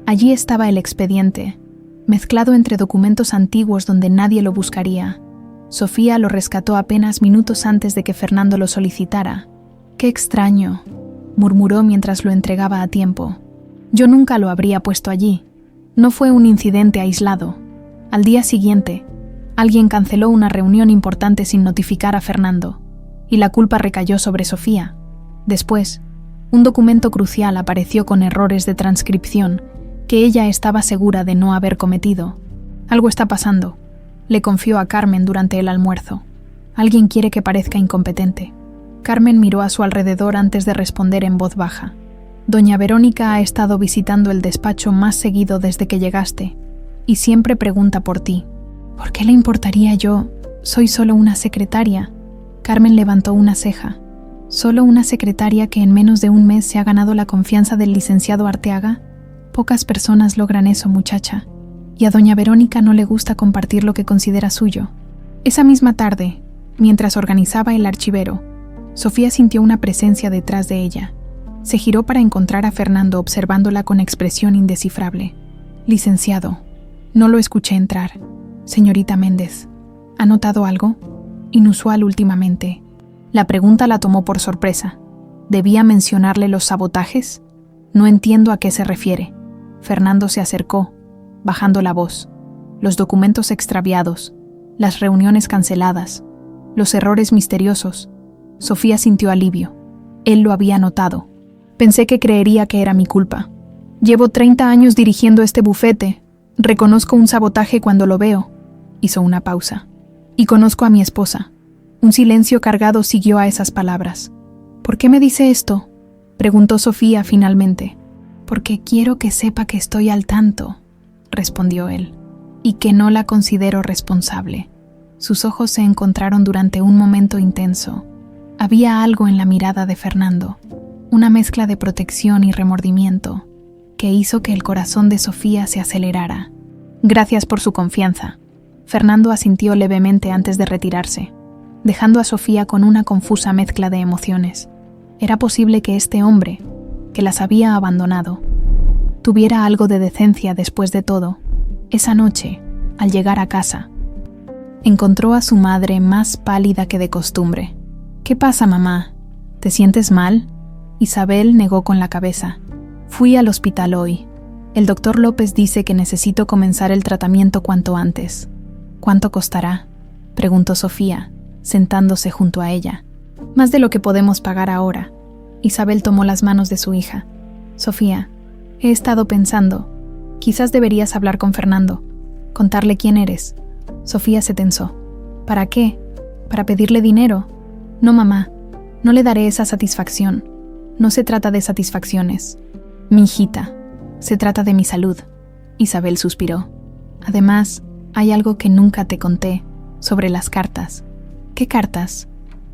allí estaba el expediente, mezclado entre documentos antiguos donde nadie lo buscaría. Sofía lo rescató apenas minutos antes de que Fernando lo solicitara. «Qué extraño», murmuró mientras lo entregaba a tiempo. «Yo nunca lo habría puesto allí. No fue un incidente aislado». Al día siguiente, alguien canceló una reunión importante sin notificar a Fernando, y la culpa recayó sobre Sofía. Después, un documento crucial apareció con errores de transcripción que ella estaba segura de no haber cometido. «Algo está pasando», le confió a Carmen durante el almuerzo. «Alguien quiere que parezca incompetente». Carmen miró a su alrededor antes de responder en voz baja. «Doña Verónica ha estado visitando el despacho más seguido desde que llegaste, y siempre pregunta por ti». «¿Por qué le importaría yo? Soy solo una secretaria». Carmen levantó una ceja. «¿Solo una secretaria que en menos de un mes se ha ganado la confianza del licenciado Arteaga? Pocas personas logran eso, muchacha. Y a doña Verónica no le gusta compartir lo que considera suyo». Esa misma tarde, mientras organizaba el archivero, Sofía sintió una presencia detrás de ella. Se giró para encontrar a Fernando observándola con expresión indescifrable. «Licenciado». «No lo escuché entrar. Señorita Méndez, ¿ha notado algo inusual últimamente?» La pregunta la tomó por sorpresa. ¿Debía mencionarle los sabotajes? «No entiendo a qué se refiere». Fernando se acercó, bajando la voz. «Los documentos extraviados, las reuniones canceladas, los errores misteriosos». Sofía sintió alivio. Él lo había notado. «Pensé que creería que era mi culpa. Llevo 30 años dirigiendo este bufete. Reconozco un sabotaje cuando lo veo». Hizo una pausa. «Y conozco a mi esposa». Un silencio cargado siguió a esas palabras. «¿Por qué me dice esto?», preguntó Sofía finalmente. «Porque quiero que sepa que estoy al tanto», respondió él, «y que no la considero responsable». Sus ojos se encontraron durante un momento intenso. Había algo en la mirada de Fernando, una mezcla de protección y remordimiento, que hizo que el corazón de Sofía se acelerara. Gracias por su confianza. Fernando asintió levemente antes de retirarse, dejando a Sofía con una confusa mezcla de emociones. Era posible que este hombre, que las había abandonado, tuviera algo de decencia después de todo. Esa noche, al llegar a casa, encontró a su madre más pálida que de costumbre. «¿Qué pasa, mamá? ¿Te sientes mal?» Isabel negó con la cabeza. «Fui al hospital hoy. El doctor López dice que necesito comenzar el tratamiento cuanto antes». «¿Cuánto costará?», preguntó Sofía, sentándose junto a ella. «Más de lo que podemos pagar ahora». Isabel tomó las manos de su hija. «Sofía, he estado pensando. Quizás deberías hablar con Fernando, contarle quién eres». Sofía se tensó. «¿Para qué? ¿Para pedirle dinero?» «No, mamá, no le daré esa satisfacción. No se trata de satisfacciones. Mi hijita, se trata de mi salud». Isabel suspiró. «Además, hay algo que nunca te conté sobre las cartas». «¿Qué cartas?»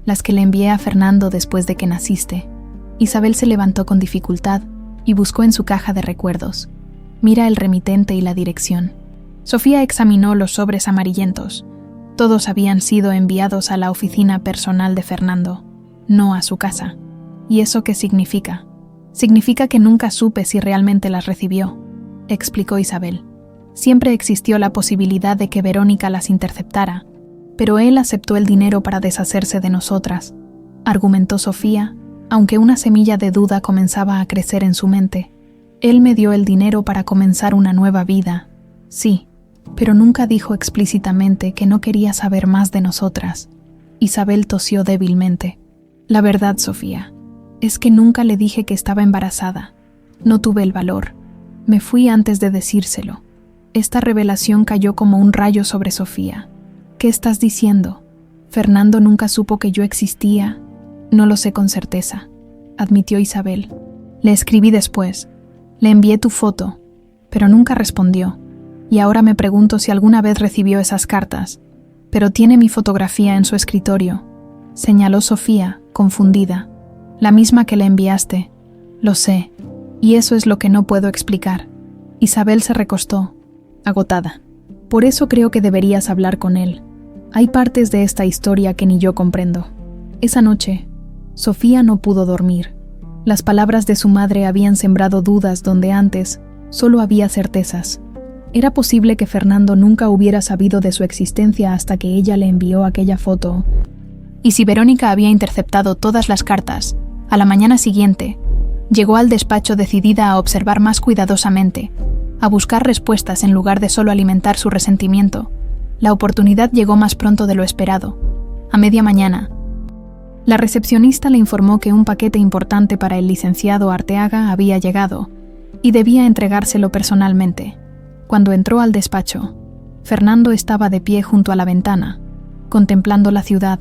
«Las que le envié a Fernando después de que naciste». Isabel se levantó con dificultad y buscó en su caja de recuerdos. «Mira el remitente y la dirección». Sofía examinó los sobres amarillentos. Todos habían sido enviados a la oficina personal de Fernando, no a su casa. ¿Y eso qué significa? Significa que nunca supe si realmente las recibió, explicó Isabel. Siempre existió la posibilidad de que Verónica las interceptara, pero él aceptó el dinero para deshacerse de nosotras, argumentó Sofía, aunque una semilla de duda comenzaba a crecer en su mente. Él me dio el dinero para comenzar una nueva vida, sí, pero nunca dijo explícitamente que no quería saber más de nosotras. Isabel tosió débilmente. La verdad, Sofía, es que nunca le dije que estaba embarazada. No tuve el valor. Me fui antes de decírselo. Esta revelación cayó como un rayo sobre Sofía. ¿Qué estás diciendo? ¿Fernando nunca supo que yo existía? No lo sé con certeza, admitió Isabel. Le escribí después. Le envié tu foto, pero nunca respondió. Y ahora me pregunto si alguna vez recibió esas cartas. Pero tiene mi fotografía en su escritorio, señaló Sofía, confundida. La misma que le enviaste. Lo sé, y eso es lo que no puedo explicar. Isabel se recostó, agotada. Por eso creo que deberías hablar con él. Hay partes de esta historia que ni yo comprendo. Esa noche, Sofía no pudo dormir. Las palabras de su madre habían sembrado dudas donde antes solo había certezas. Era posible que Fernando nunca hubiera sabido de su existencia hasta que ella le envió aquella foto. Y si Verónica había interceptado todas las cartas, a la mañana siguiente, llegó al despacho decidida a observar más cuidadosamente, a buscar respuestas en lugar de solo alimentar su resentimiento. La oportunidad llegó más pronto de lo esperado. A media mañana, la recepcionista le informó que un paquete importante para el licenciado Arteaga había llegado y debía entregárselo personalmente. Cuando entró al despacho, Fernando estaba de pie junto a la ventana, contemplando la ciudad.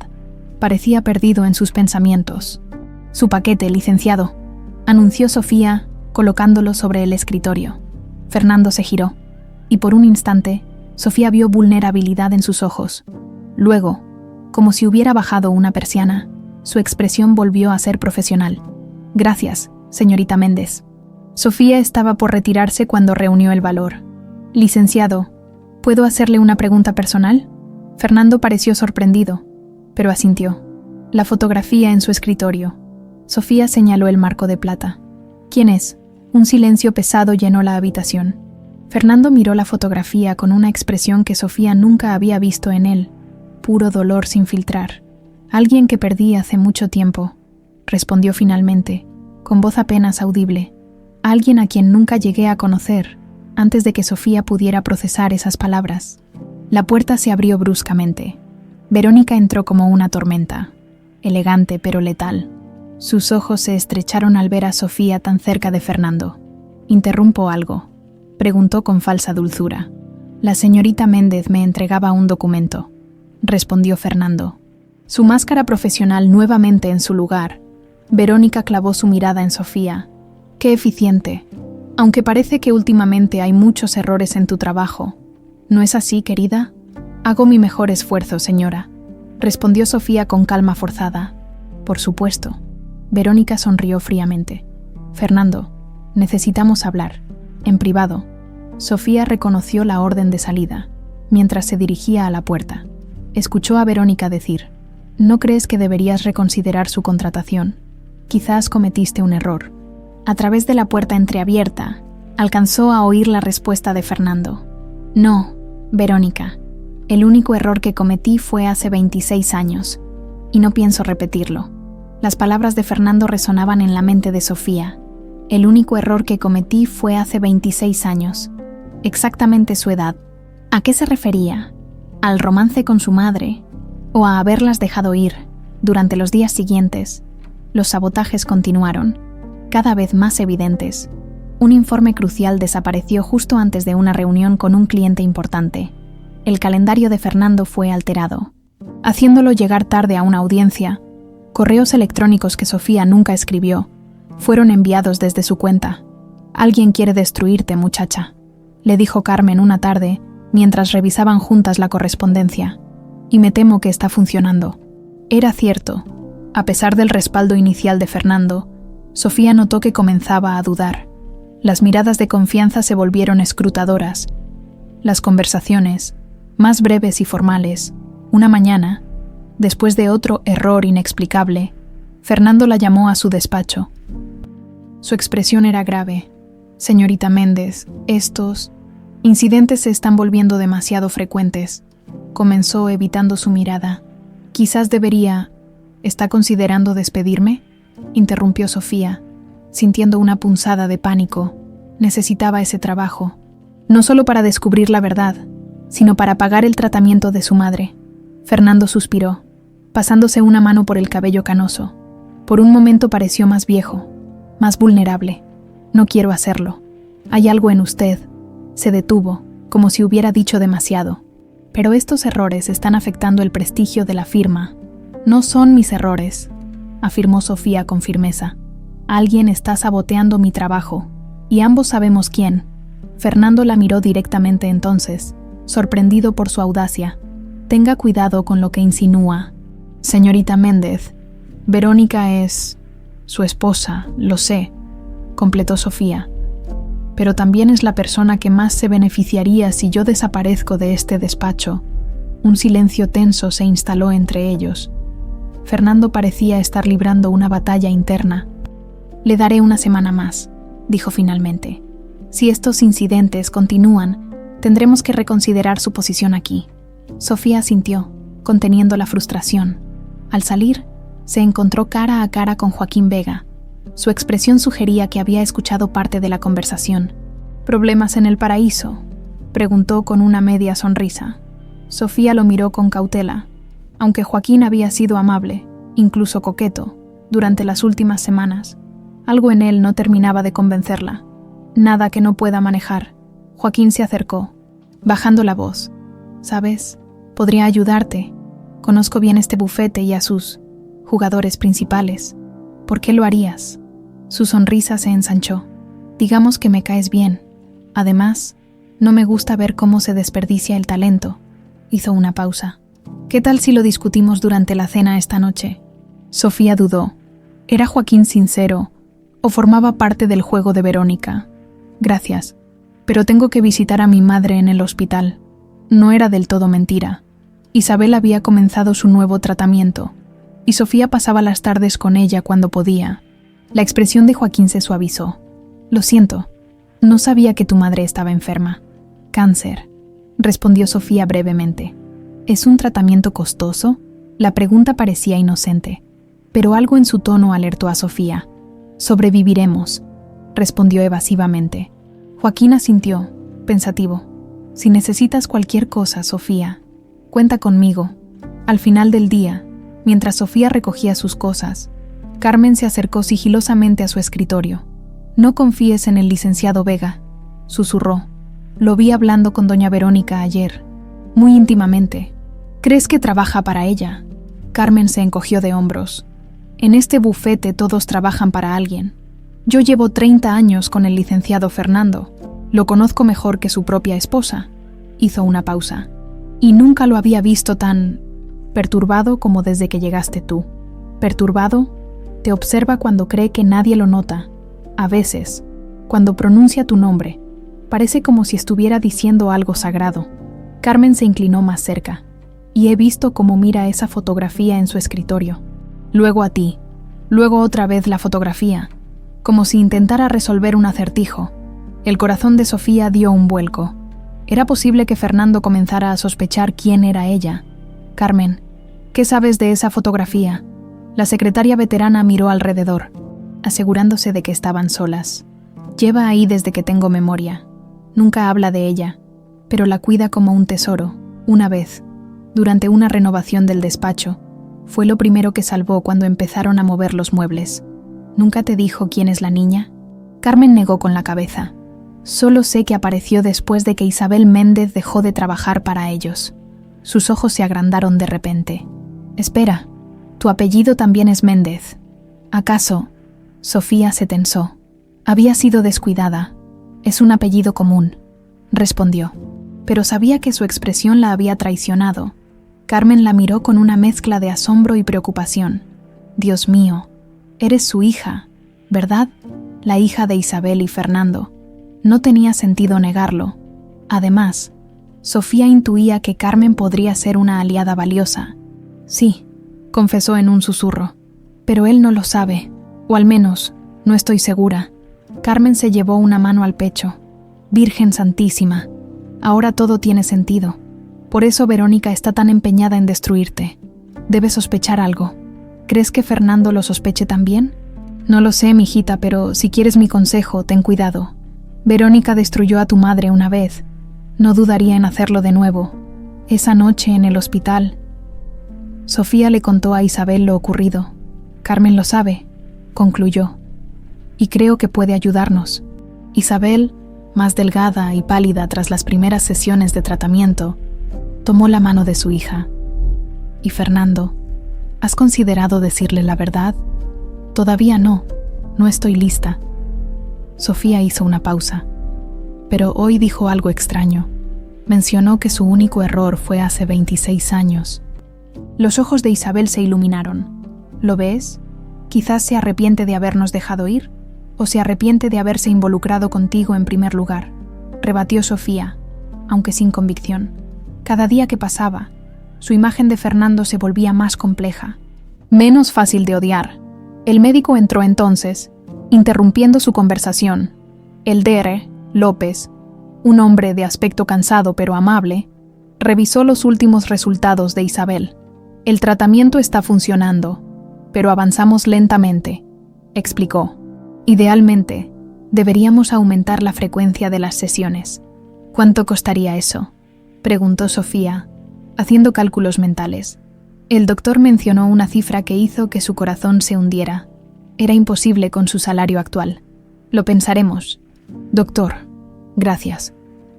Parecía perdido en sus pensamientos. «Su paquete, licenciado», anunció Sofía, colocándolo sobre el escritorio. Fernando se giró, y por un instante, Sofía vio vulnerabilidad en sus ojos. Luego, como si hubiera bajado una persiana, su expresión volvió a ser profesional. «Gracias, señorita Méndez». Sofía estaba por retirarse cuando reunió el valor. «Licenciado, ¿puedo hacerle una pregunta personal?». Fernando pareció sorprendido, pero asintió. La fotografía en su escritorio. Sofía señaló el marco de plata. «¿Quién es?». Un silencio pesado llenó la habitación. Fernando miró la fotografía con una expresión que Sofía nunca había visto en él. Puro dolor sin filtrar. «Alguien que perdí hace mucho tiempo», respondió finalmente, con voz apenas audible. «Alguien a quien nunca llegué a conocer», antes de que Sofía pudiera procesar esas palabras. La puerta se abrió bruscamente. Verónica entró como una tormenta, elegante pero letal. Sus ojos se estrecharon al ver a Sofía tan cerca de Fernando. «¿Interrumpo algo?», preguntó con falsa dulzura. «La señorita Méndez me entregaba un documento», respondió Fernando. Su máscara profesional nuevamente en su lugar, Verónica clavó su mirada en Sofía. «Qué eficiente. Aunque parece que últimamente hay muchos errores en tu trabajo. ¿No es así, querida?». Hago mi mejor esfuerzo, señora, respondió Sofía con calma forzada. Por supuesto. Verónica sonrió fríamente. Fernando, necesitamos hablar. En privado. Sofía reconoció la orden de salida, mientras se dirigía a la puerta. Escuchó a Verónica decir: ¿No crees que deberías reconsiderar su contratación? Quizás cometiste un error. A través de la puerta entreabierta, alcanzó a oír la respuesta de Fernando. No, Verónica. El único error que cometí fue hace 26 años, y no pienso repetirlo. Las palabras de Fernando resonaban en la mente de Sofía. El único error que cometí fue hace 26 años. Exactamente su edad. ¿A qué se refería? ¿Al romance con su madre? ¿O a haberlas dejado ir? Durante los días siguientes, los sabotajes continuaron, cada vez más evidentes. Un informe crucial desapareció justo antes de una reunión con un cliente importante. El calendario de Fernando fue alterado, haciéndolo llegar tarde a una audiencia. Correos electrónicos que Sofía nunca escribió fueron enviados desde su cuenta. «Alguien quiere destruirte, muchacha», le dijo Carmen una tarde mientras revisaban juntas la correspondencia. «Y me temo que está funcionando». Era cierto. A pesar del respaldo inicial de Fernando, Sofía notó que comenzaba a dudar. Las miradas de confianza se volvieron escrutadoras. Las conversaciones, más breves y formales. Una mañana, después de otro error inexplicable, Fernando la llamó a su despacho. Su expresión era grave. «Señorita Méndez, estos incidentes se están volviendo demasiado frecuentes», comenzó evitando su mirada. «Quizás debería... ¿Está considerando despedirme?», interrumpió Sofía, sintiendo una punzada de pánico. Necesitaba ese trabajo, no solo para descubrir la verdad, sino para pagar el tratamiento de su madre. Fernando suspiró, pasándose una mano por el cabello canoso. Por un momento pareció más viejo, más vulnerable. «No quiero hacerlo. Hay algo en usted». Se detuvo, como si hubiera dicho demasiado. «Pero estos errores están afectando el prestigio de la firma». «No son mis errores», afirmó Sofía con firmeza. «Alguien está saboteando mi trabajo, y ambos sabemos quién». Fernando la miró directamente entonces, sorprendido por su audacia. «Tenga cuidado con lo que insinúa. Señorita Méndez, Verónica es su esposa, lo sé», completó Sofía. «Pero también es la persona que más se beneficiaría si yo desaparezco de este despacho». Un silencio tenso se instaló entre ellos. Fernando parecía estar librando una batalla interna. «Le daré una semana más», dijo finalmente. «Si estos incidentes continúan, tendremos que reconsiderar su posición aquí». Sofía asintió, conteniendo la frustración. Al salir, se encontró cara a cara con Joaquín Vega. Su expresión sugería que había escuchado parte de la conversación. «¿Problemas en el paraíso?», preguntó con una media sonrisa. Sofía lo miró con cautela. Aunque Joaquín había sido amable, incluso coqueto, durante las últimas semanas, algo en él no terminaba de convencerla. «Nada que no pueda manejar». Joaquín se acercó, bajando la voz. «¿Sabes? Podría ayudarte. Conozco bien este bufete y a sus jugadores principales. ¿Por qué lo harías?». Su sonrisa se ensanchó. «Digamos que me caes bien. Además, no me gusta ver cómo se desperdicia el talento». Hizo una pausa. «¿Qué tal si lo discutimos durante la cena esta noche?». Sofía dudó. ¿Era Joaquín sincero o formaba parte del juego de Verónica? «Gracias, pero tengo que visitar a mi madre en el hospital». No era del todo mentira. Isabel había comenzado su nuevo tratamiento, y Sofía pasaba las tardes con ella cuando podía. La expresión de Joaquín se suavizó. «Lo siento, no sabía que tu madre estaba enferma». «Cáncer», respondió Sofía brevemente. «¿Es un tratamiento costoso?». La pregunta parecía inocente, pero algo en su tono alertó a Sofía. «Sobreviviremos», respondió evasivamente. Joaquín asintió, pensativo. «Si necesitas cualquier cosa, Sofía, cuenta conmigo». Al final del día, mientras Sofía recogía sus cosas, Carmen se acercó sigilosamente a su escritorio. «No confíes en el licenciado Vega», susurró. «Lo vi hablando con doña Verónica ayer, muy íntimamente. ¿Crees que trabaja para ella?». Carmen se encogió de hombros. «En este bufete todos trabajan para alguien. Yo llevo 30 años con el licenciado Fernando. Lo conozco mejor que su propia esposa». Hizo una pausa. y nunca lo había visto tan perturbado como desde que llegaste tú. Perturbado, te observa cuando cree que nadie lo nota. A veces, cuando pronuncia tu nombre, parece como si estuviera diciendo algo sagrado. Carmen se inclinó más cerca, y he visto cómo mira esa fotografía en su escritorio. Luego a ti, luego otra vez la fotografía, como si intentara resolver un acertijo. El corazón de Sofía dio un vuelco. Era posible que Fernando comenzara a sospechar quién era ella. Carmen, ¿qué sabes de esa fotografía? La secretaria veterana miró alrededor, asegurándose de que estaban solas. Lleva ahí desde que tengo memoria. Nunca habla de ella, pero la cuida como un tesoro. Una vez, durante una renovación del despacho, fue lo primero que salvó cuando empezaron a mover los muebles. ¿Nunca te dijo quién es la niña? Carmen negó con la cabeza. Solo sé que apareció después de que Isabel Méndez dejó de trabajar para ellos. Sus ojos se agrandaron de repente. Espera, tu apellido también es Méndez. ¿Acaso? Sofía se tensó. Había sido descuidada. Es un apellido común, respondió. Pero sabía que su expresión la había traicionado. Carmen la miró con una mezcla de asombro y preocupación. Dios mío, eres su hija, ¿verdad? La hija de Isabel y Fernando. No tenía sentido negarlo. Además, Sofía intuía que Carmen podría ser una aliada valiosa. Sí, confesó en un susurro. Pero él no lo sabe, o al menos, no estoy segura. Carmen se llevó una mano al pecho. Virgen Santísima, ahora todo tiene sentido. Por eso Verónica está tan empeñada en destruirte. Debe sospechar algo. ¿Crees que Fernando lo sospeche también? No lo sé, mijita, pero si quieres mi consejo, ten cuidado. Verónica destruyó a tu madre una vez. No dudaría en hacerlo de nuevo. Esa noche en el hospital. Sofía le contó a Isabel lo ocurrido. Carmen lo sabe, concluyó. Y creo que puede ayudarnos. Isabel, más delgada y pálida tras las primeras sesiones de tratamiento, tomó la mano de su hija. ¿Y Fernando? ¿Has considerado decirle la verdad? Todavía no estoy lista. Sofía hizo una pausa, pero hoy dijo algo extraño. Mencionó que su único error fue hace 26 años. Los ojos de Isabel se iluminaron. ¿Lo ves? Quizás se arrepiente de habernos dejado ir, o se arrepiente de haberse involucrado contigo en primer lugar, rebatió Sofía, aunque sin convicción. Cada día que pasaba, su imagen de Fernando se volvía más compleja, menos fácil de odiar. El médico entró entonces, interrumpiendo su conversación. El Dr. López, un hombre de aspecto cansado pero amable, revisó los últimos resultados de Isabel. El tratamiento está funcionando, pero avanzamos lentamente, explicó. Idealmente, deberíamos aumentar la frecuencia de las sesiones. ¿Cuánto costaría eso?, preguntó Sofía, haciendo cálculos mentales. El doctor mencionó una cifra que hizo que su corazón se hundiera. Era imposible con su salario actual. Lo pensaremos. Doctor, gracias.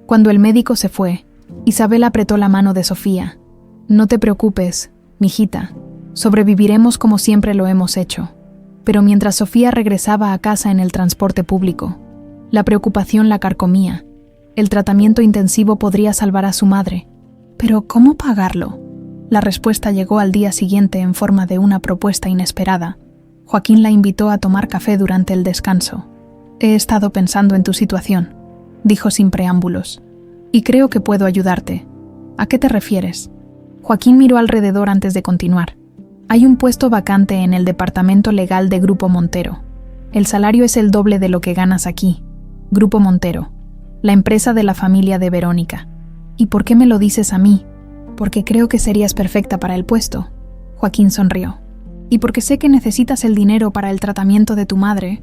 Cuando el médico se fue, Isabel apretó la mano de Sofía. No te preocupes, mijita. Sobreviviremos como siempre lo hemos hecho. Pero mientras Sofía regresaba a casa en el transporte público, la preocupación la carcomía. El tratamiento intensivo podría salvar a su madre. ¿Pero cómo pagarlo? La respuesta llegó al día siguiente en forma de una propuesta inesperada. Joaquín la invitó a tomar café durante el descanso. He estado pensando en tu situación, dijo sin preámbulos, y creo que puedo ayudarte. ¿A qué te refieres? Joaquín miró alrededor antes de continuar. Hay un puesto vacante en el departamento legal de Grupo Montero. El salario es el doble de lo que ganas aquí. Grupo Montero, la empresa de la familia de Verónica. ¿Y por qué me lo dices a mí? Porque creo que serías perfecta para el puesto. Joaquín sonrió. Y porque sé que necesitas el dinero para el tratamiento de tu madre.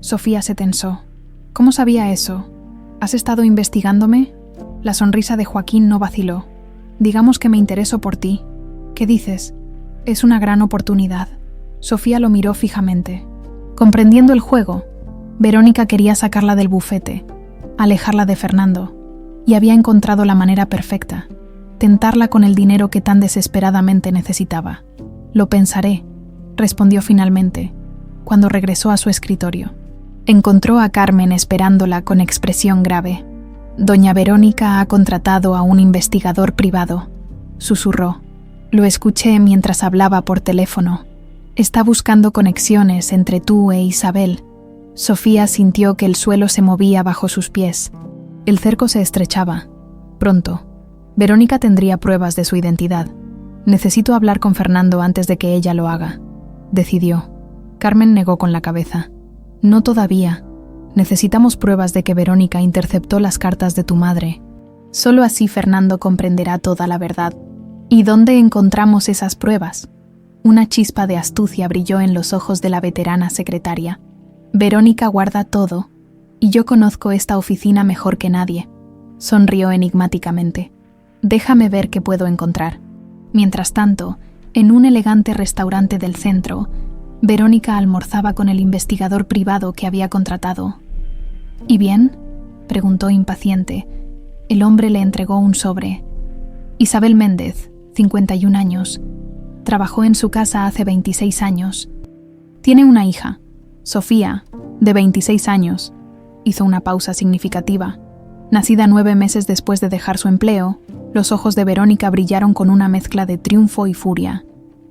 Sofía se tensó. ¿Cómo sabía eso? ¿Has estado investigándome? La sonrisa de Joaquín no vaciló. Digamos que me intereso por ti. ¿Qué dices? Es una gran oportunidad. Sofía lo miró fijamente. Comprendiendo el juego, Verónica quería sacarla del bufete, alejarla de Fernando, y había encontrado la manera perfecta, tentarla con el dinero que tan desesperadamente necesitaba. Lo pensaré, respondió finalmente, cuando regresó a su escritorio. Encontró a Carmen esperándola con expresión grave. Doña Verónica ha contratado a un investigador privado. susurró. Lo escuché mientras hablaba por teléfono. Está buscando conexiones entre tú e Isabel. Sofía sintió que el suelo se movía bajo sus pies. El cerco se estrechaba. Pronto, Verónica tendría pruebas de su identidad. Necesito hablar con Fernando antes de que ella lo haga, decidió. Carmen negó con la cabeza. No todavía. Necesitamos pruebas de que Verónica interceptó las cartas de tu madre. Solo así Fernando comprenderá toda la verdad. ¿Y dónde encontramos esas pruebas? Una chispa de astucia brilló en los ojos de la veterana secretaria. Verónica guarda todo, y yo conozco esta oficina mejor que nadie. Sonrió enigmáticamente. Déjame ver qué puedo encontrar. Mientras tanto, en un elegante restaurante del centro, Verónica almorzaba con el investigador privado que había contratado. ¿Y bien?, preguntó impaciente. El hombre le entregó un sobre. Isabel Méndez, 51 años. Trabajó en su casa hace 26 años. Tiene una hija, Sofía, de 26 años. Hizo una pausa significativa. Nacida 9 meses después de dejar su empleo, los ojos de Verónica brillaron con una mezcla de triunfo y furia.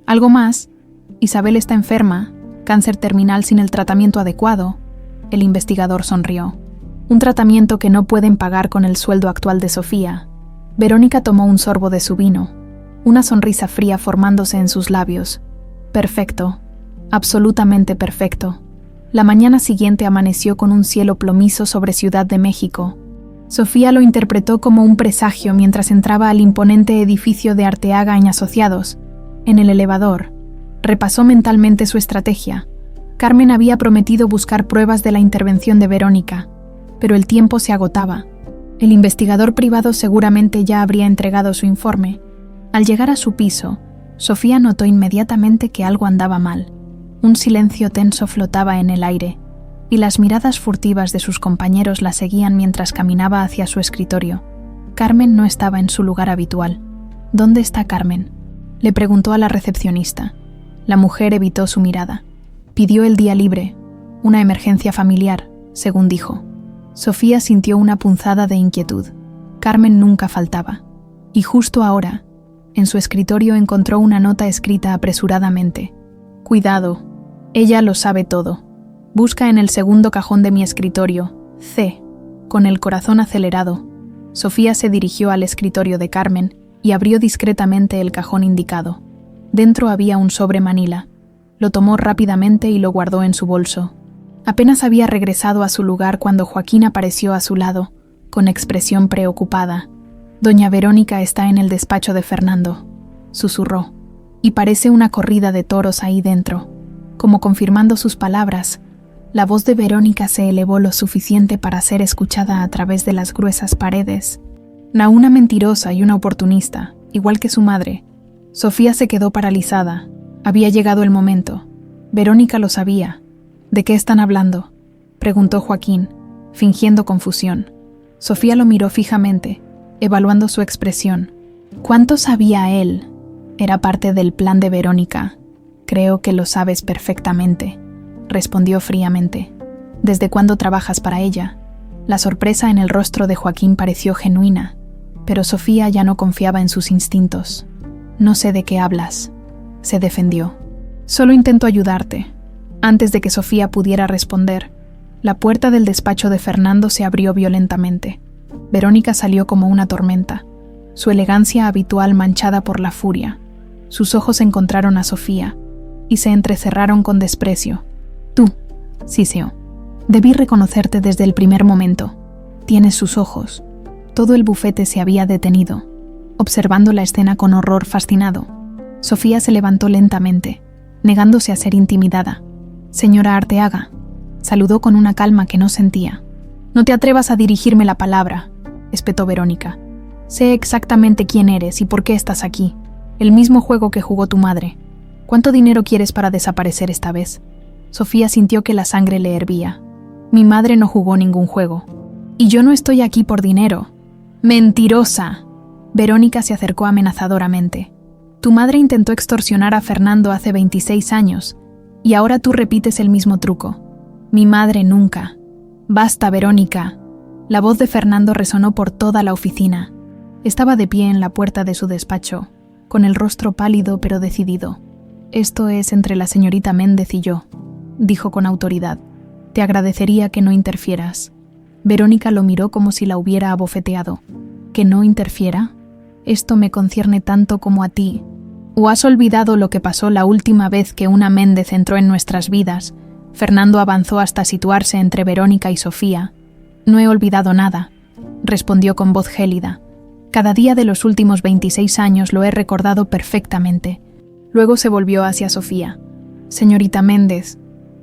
¿Algo más? Isabel está enferma, cáncer terminal sin el tratamiento adecuado. El investigador sonrió. Un tratamiento que no pueden pagar con el sueldo actual de Sofía. Verónica tomó un sorbo de su vino, una sonrisa fría formándose en sus labios. Perfecto, absolutamente perfecto. La mañana siguiente amaneció con un cielo plomizo sobre Ciudad de México. Sofía lo interpretó como un presagio mientras entraba al imponente edificio de Arteaga y Asociados. En el elevador, repasó mentalmente su estrategia. Carmen había prometido buscar pruebas de la intervención de Verónica, pero el tiempo se agotaba. El investigador privado seguramente ya habría entregado su informe. Al llegar a su piso, Sofía notó inmediatamente que algo andaba mal. Un silencio tenso flotaba en el aire, y las miradas furtivas de sus compañeros la seguían mientras caminaba hacia su escritorio. Carmen no estaba en su lugar habitual. ¿Dónde está Carmen?, le preguntó a la recepcionista. La mujer evitó su mirada. Pidió el día libre, una emergencia familiar, según dijo. Sofía sintió una punzada de inquietud. Carmen nunca faltaba. Y justo ahora, en su escritorio encontró una nota escrita apresuradamente. Cuidado, ella lo sabe todo. Busca en el segundo cajón de mi escritorio, C, con el corazón acelerado. Sofía se dirigió al escritorio de Carmen y abrió discretamente el cajón indicado. Dentro había un sobre manila. Lo tomó rápidamente y lo guardó en su bolso. Apenas había regresado a su lugar cuando Joaquín apareció a su lado, con expresión preocupada. «Doña Verónica está en el despacho de Fernando», susurró, «y parece una corrida de toros ahí dentro». Como confirmando sus palabras, la voz de Verónica se elevó lo suficiente para ser escuchada a través de las gruesas paredes. Una mentirosa y una oportunista, igual que su madre. Sofía se quedó paralizada. Había llegado el momento. Verónica lo sabía. ¿De qué están hablando?, preguntó Joaquín, fingiendo confusión. Sofía lo miró fijamente, evaluando su expresión. ¿Cuánto sabía él? Era parte del plan de Verónica. Creo que lo sabes perfectamente, respondió fríamente. ¿Desde cuándo trabajas para ella? La sorpresa en el rostro de Joaquín pareció genuina, pero Sofía ya no confiaba en sus instintos. No sé de qué hablas, se defendió. Solo intento ayudarte. Antes de que Sofía pudiera responder, la puerta del despacho de Fernando se abrió violentamente. Verónica salió como una tormenta, su elegancia habitual manchada por la furia. Sus ojos encontraron a Sofía y se entrecerraron con desprecio. Tú, siseó. Debí reconocerte desde el primer momento. Tienes sus ojos. Todo el bufete se había detenido, observando la escena con horror fascinado. Sofía se levantó lentamente, negándose a ser intimidada. Señora Arteaga, saludó con una calma que no sentía. No te atrevas a dirigirme la palabra, espetó Verónica. Sé exactamente quién eres y por qué estás aquí. El mismo juego que jugó tu madre. ¿Cuánto dinero quieres para desaparecer esta vez? Sofía sintió que la sangre le hervía. Mi madre no jugó ningún juego. Y yo no estoy aquí por dinero. ¡Mentirosa! Verónica se acercó amenazadoramente. Tu madre intentó extorsionar a Fernando hace 26 años. Y ahora tú repites el mismo truco. Mi madre nunca. Basta, Verónica. La voz de Fernando resonó por toda la oficina. Estaba de pie en la puerta de su despacho, con el rostro pálido pero decidido. «Esto es entre la señorita Méndez y yo», dijo con autoridad. «Te agradecería que no interfieras». Verónica lo miró como si la hubiera abofeteado. ¿Que no interfiera? Esto me concierne tanto como a ti. ¿O has olvidado lo que pasó la última vez que una Méndez entró en nuestras vidas? Fernando avanzó hasta situarse entre Verónica y Sofía. «No he olvidado nada», respondió con voz gélida. «Cada día de los últimos 26 años lo he recordado perfectamente». Luego se volvió hacia Sofía. «Señorita Méndez,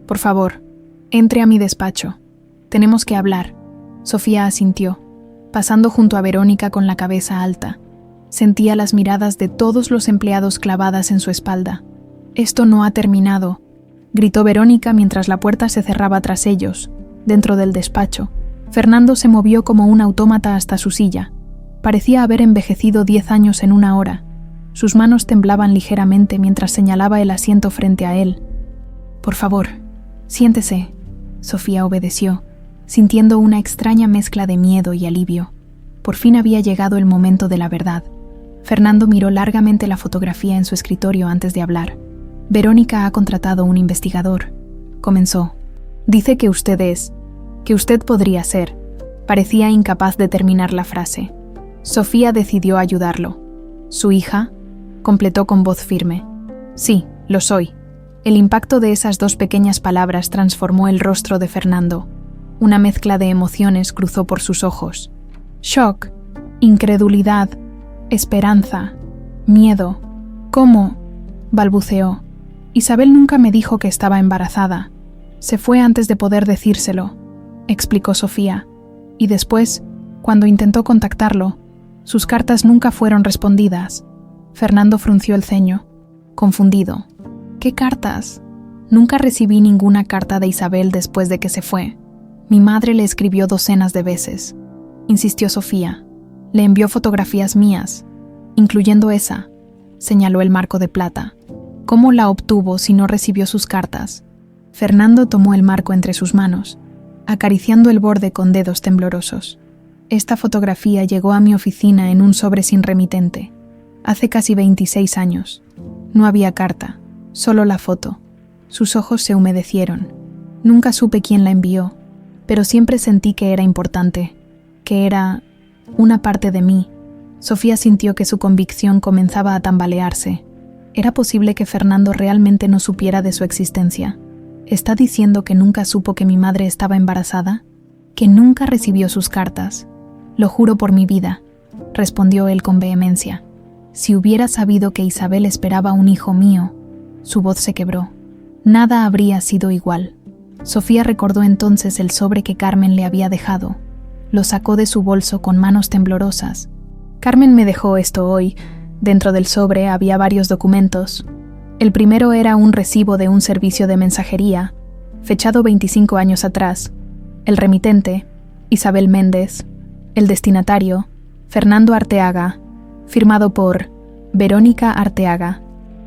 por favor, entre a mi despacho. Tenemos que hablar». Sofía asintió, pasando junto a Verónica con la cabeza alta. Sentía las miradas de todos los empleados clavadas en su espalda. «Esto no ha terminado», gritó Verónica mientras la puerta se cerraba tras ellos. Dentro del despacho, Fernando se movió como un autómata hasta su silla. Parecía haber envejecido 10 años en una hora. Sus manos temblaban ligeramente mientras señalaba el asiento frente a él. «Por favor, siéntese». Sofía obedeció, sintiendo una extraña mezcla de miedo y alivio. Por fin había llegado el momento de la verdad. Fernando miró largamente la fotografía en su escritorio antes de hablar. «Verónica ha contratado un investigador», comenzó. «Dice que usted podría ser». Parecía incapaz de terminar la frase. Sofía decidió ayudarlo. «¿Su hija?», completó con voz firme. «Sí, lo soy». El impacto de esas dos pequeñas palabras transformó el rostro de Fernando. Una mezcla de emociones cruzó por sus ojos. Shock, incredulidad, esperanza, miedo. «¿Cómo?», balbuceó. «Isabel nunca me dijo que estaba embarazada. Se fue antes de poder decírselo», explicó Sofía. «Y después, cuando intentó contactarlo, sus cartas nunca fueron respondidas». Fernando frunció el ceño, confundido. «¿Qué cartas?». «Nunca recibí ninguna carta de Isabel después de que se fue. Mi madre le escribió docenas de veces», insistió Sofía. «Le envió fotografías mías, incluyendo esa», señaló el marco de plata. «¿Cómo la obtuvo si no recibió sus cartas?». Fernando tomó el marco entre sus manos, acariciando el borde con dedos temblorosos. «Esta fotografía llegó a mi oficina en un sobre sin remitente. Hace casi 26 años. No había carta, solo la foto». Sus ojos se humedecieron. «Nunca supe quién la envió, pero siempre sentí que era importante, que era una parte de mí». Sofía sintió que su convicción comenzaba a tambalearse. ¿Era posible que Fernando realmente no supiera de su existencia? ¿Está diciendo que nunca supo que mi madre estaba embarazada? ¿Que nunca recibió sus cartas? «Lo juro por mi vida», respondió él con vehemencia. «Si hubiera sabido que Isabel esperaba un hijo mío». Su voz se quebró. «Nada habría sido igual». Sofía recordó entonces el sobre que Carmen le había dejado. Lo sacó de su bolso con manos temblorosas. «Carmen me dejó esto hoy». Dentro del sobre había varios documentos. El primero era un recibo de un servicio de mensajería, fechado 25 años atrás. El remitente, Isabel Méndez. El destinatario, Fernando Arteaga. Firmado por Verónica Arteaga.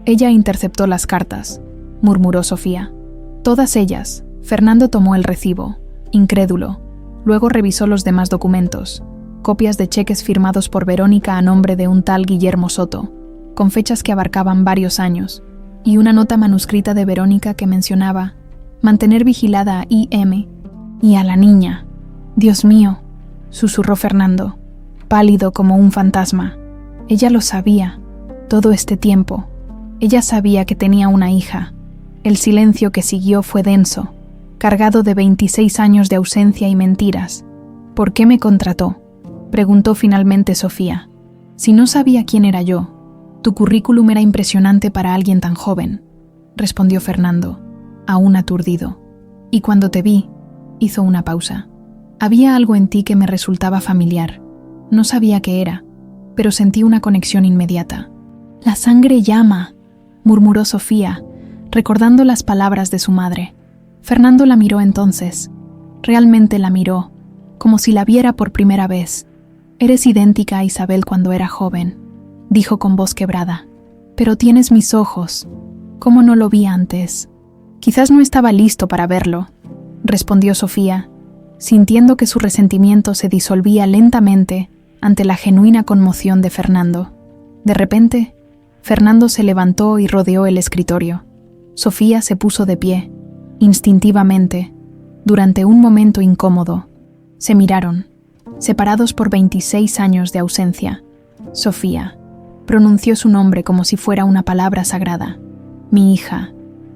«Ella interceptó las cartas», murmuró Sofía. «Todas ellas». Fernando tomó el recibo, incrédulo. Luego revisó los demás documentos. Copias de cheques firmados por Verónica a nombre de un tal Guillermo Soto, con fechas que abarcaban varios años, y una nota manuscrita de Verónica que mencionaba mantener vigilada a I.M. y a la niña. «Dios mío», susurró Fernando, pálido como un fantasma. Ella lo sabía, todo este tiempo. Ella sabía que tenía una hija. El silencio que siguió fue denso, cargado de 26 años de ausencia y mentiras. «¿Por qué me contrató?», preguntó finalmente Sofía. «Si no sabía quién era yo, tu currículum era impresionante para alguien tan joven», respondió Fernando, aún aturdido. «Y cuando te vi», hizo una pausa. «Había algo en ti que me resultaba familiar. No sabía qué era, pero sentí una conexión inmediata». «La sangre llama», murmuró Sofía, recordando las palabras de su madre. Fernando la miró entonces. Realmente la miró, como si la viera por primera vez. «Eres idéntica a Isabel cuando era joven», dijo con voz quebrada. «Pero tienes mis ojos. ¿Cómo no lo vi antes?». «Quizás no estaba listo para verlo», respondió Sofía, sintiendo que su resentimiento se disolvía lentamente ante la genuina conmoción de Fernando. De repente, Fernando se levantó y rodeó el escritorio. Sofía se puso de pie, instintivamente. Durante un momento incómodo, se miraron, separados por 26 años de ausencia. Sofía pronunció su nombre como si fuera una palabra sagrada. Mi hija.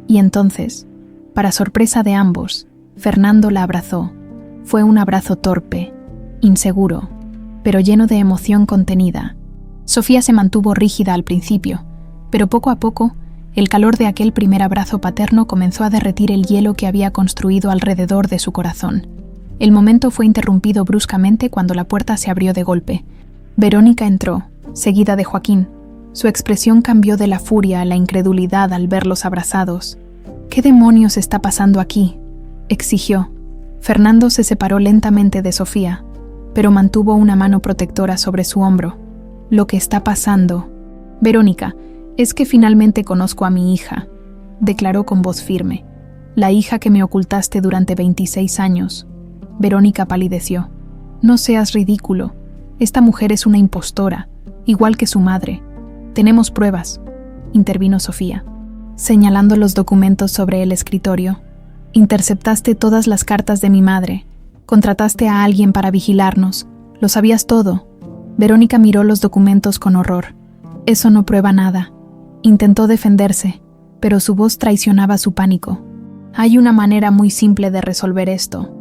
Y entonces, para sorpresa de ambos, Fernando la abrazó. Fue un abrazo torpe, inseguro, pero lleno de emoción contenida. Sofía se mantuvo rígida al principio, pero poco a poco, el calor de aquel primer abrazo paterno comenzó a derretir el hielo que había construido alrededor de su corazón. El momento fue interrumpido bruscamente cuando la puerta se abrió de golpe. Verónica entró, seguida de Joaquín. Su expresión cambió de la furia a la incredulidad al verlos abrazados. ¿Qué demonios está pasando aquí?, exigió. Fernando se separó lentamente de Sofía, pero mantuvo una mano protectora sobre su hombro. Lo que está pasando, Verónica, es que finalmente conozco a mi hija, declaró con voz firme. La hija que me ocultaste durante 26 años. Verónica palideció. No seas ridículo. Esta mujer es una impostora, igual que su madre. Tenemos pruebas, intervino Sofía, señalando los documentos sobre el escritorio. Interceptaste todas las cartas de mi madre. Contrataste a alguien para vigilarnos. Lo sabías todo. Verónica miró los documentos con horror. Eso no prueba nada. Intentó defenderse, pero su voz traicionaba su pánico. Hay una manera muy simple de resolver esto,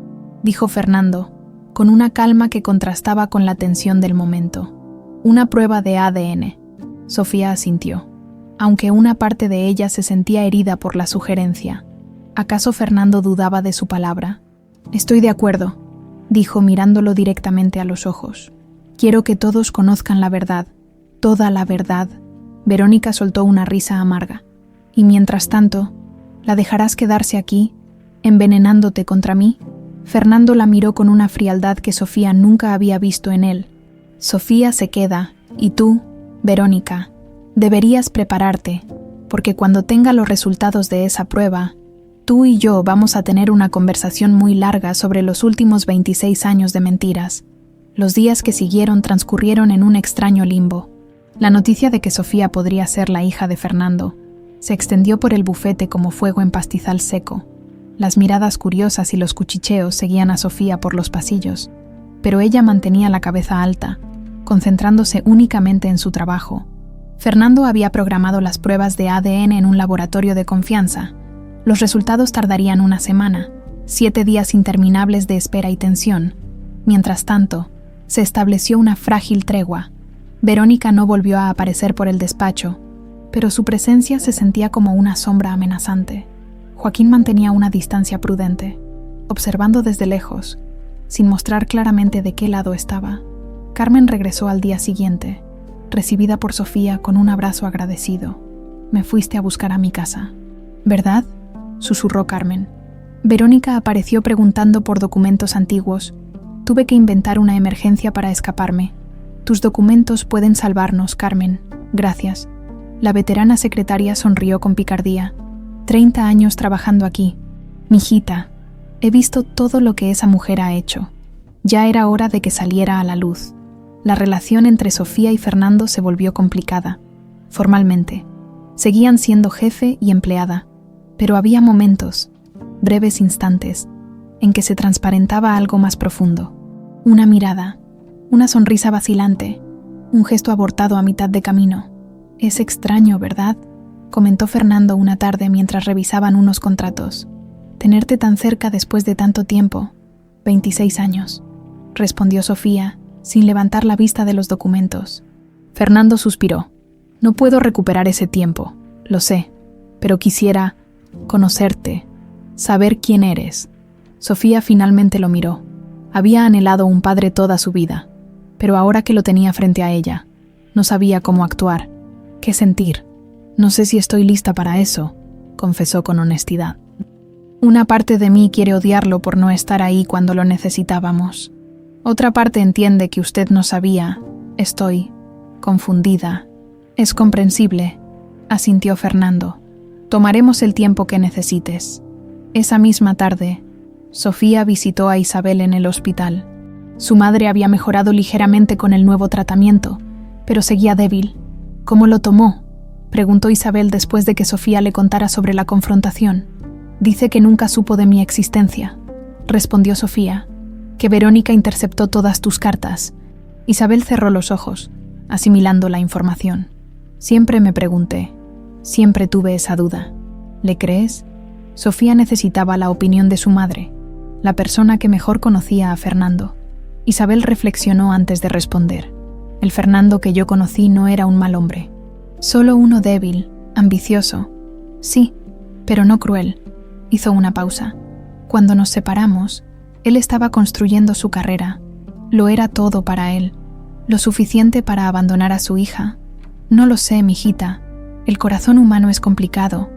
dijo Fernando, con una calma que contrastaba con la tensión del momento. Una prueba de ADN. Sofía asintió, aunque una parte de ella se sentía herida por la sugerencia. ¿Acaso Fernando dudaba de su palabra? Estoy de acuerdo, dijo mirándolo directamente a los ojos. Quiero que todos conozcan la verdad, toda la verdad. Verónica soltó una risa amarga. Y mientras tanto, ¿la dejarás quedarse aquí, envenenándote contra mí? Fernando la miró con una frialdad que Sofía nunca había visto en él. Sofía se queda, y tú, Verónica, deberías prepararte, porque cuando tenga los resultados de esa prueba, tú y yo vamos a tener una conversación muy larga sobre los últimos 26 años de mentiras. Los días que siguieron transcurrieron en un extraño limbo. La noticia de que Sofía podría ser la hija de Fernando se extendió por el bufete como fuego en pastizal seco. Las miradas curiosas y los cuchicheos seguían a Sofía por los pasillos, pero ella mantenía la cabeza alta, concentrándose únicamente en su trabajo. Fernando había programado las pruebas de ADN en un laboratorio de confianza. Los resultados tardarían una semana, 7 días interminables de espera y tensión. Mientras tanto, se estableció una frágil tregua. Verónica no volvió a aparecer por el despacho, pero su presencia se sentía como una sombra amenazante. Joaquín mantenía una distancia prudente, observando desde lejos, sin mostrar claramente de qué lado estaba. Carmen regresó al día siguiente, recibida por Sofía con un abrazo agradecido. Me fuiste a buscar a mi casa, ¿verdad?, susurró Carmen. Verónica apareció preguntando por documentos antiguos. Tuve que inventar una emergencia para escaparme. Tus documentos pueden salvarnos, Carmen. Gracias. La veterana secretaria sonrió con picardía. 30 años trabajando aquí. Mijita, he visto todo lo que esa mujer ha hecho. Ya era hora de que saliera a la luz. La relación entre Sofía y Fernando se volvió complicada. Formalmente, seguían siendo jefe y empleada, pero había momentos, breves instantes, en que se transparentaba algo más profundo. Una mirada, una sonrisa vacilante, un gesto abortado a mitad de camino. Es extraño, ¿verdad?, comentó Fernando una tarde mientras revisaban unos contratos. Tenerte tan cerca después de tanto tiempo. 26 años, respondió Sofía, sin levantar la vista de los documentos. Fernando suspiró. No puedo recuperar ese tiempo, lo sé, pero quisiera conocerte, saber quién eres. Sofía finalmente lo miró. Había anhelado un padre toda su vida, pero ahora que lo tenía frente a ella, no sabía cómo actuar, qué sentir. No sé si estoy lista para eso, confesó con honestidad. Una parte de mí quiere odiarlo por no estar ahí cuando lo necesitábamos. Otra parte entiende que usted no sabía. Estoy confundida. Es comprensible, asintió Fernando. Tomaremos el tiempo que necesites. Esa misma tarde, Sofía visitó a Isabel en el hospital. Su madre había mejorado ligeramente con el nuevo tratamiento, pero seguía débil. ¿Cómo lo tomó?, Preguntó Isabel después de que Sofía le contara sobre la confrontación. Dice que nunca supo de mi existencia. Respondió Sofía, que Verónica interceptó todas tus cartas. Isabel cerró los ojos, asimilando la información. Siempre me pregunté, siempre tuve esa duda. ¿Le crees? Sofía necesitaba la opinión de su madre, la persona que mejor conocía a Fernando. Isabel reflexionó antes de responder. El Fernando que yo conocí no era un mal hombre. Solo uno débil, ambicioso. Sí, pero no cruel. Hizo una pausa. Cuando nos separamos, él estaba construyendo su carrera. Lo era todo para él. ¿Lo suficiente para abandonar a su hija? No lo sé, mijita. El corazón humano es complicado.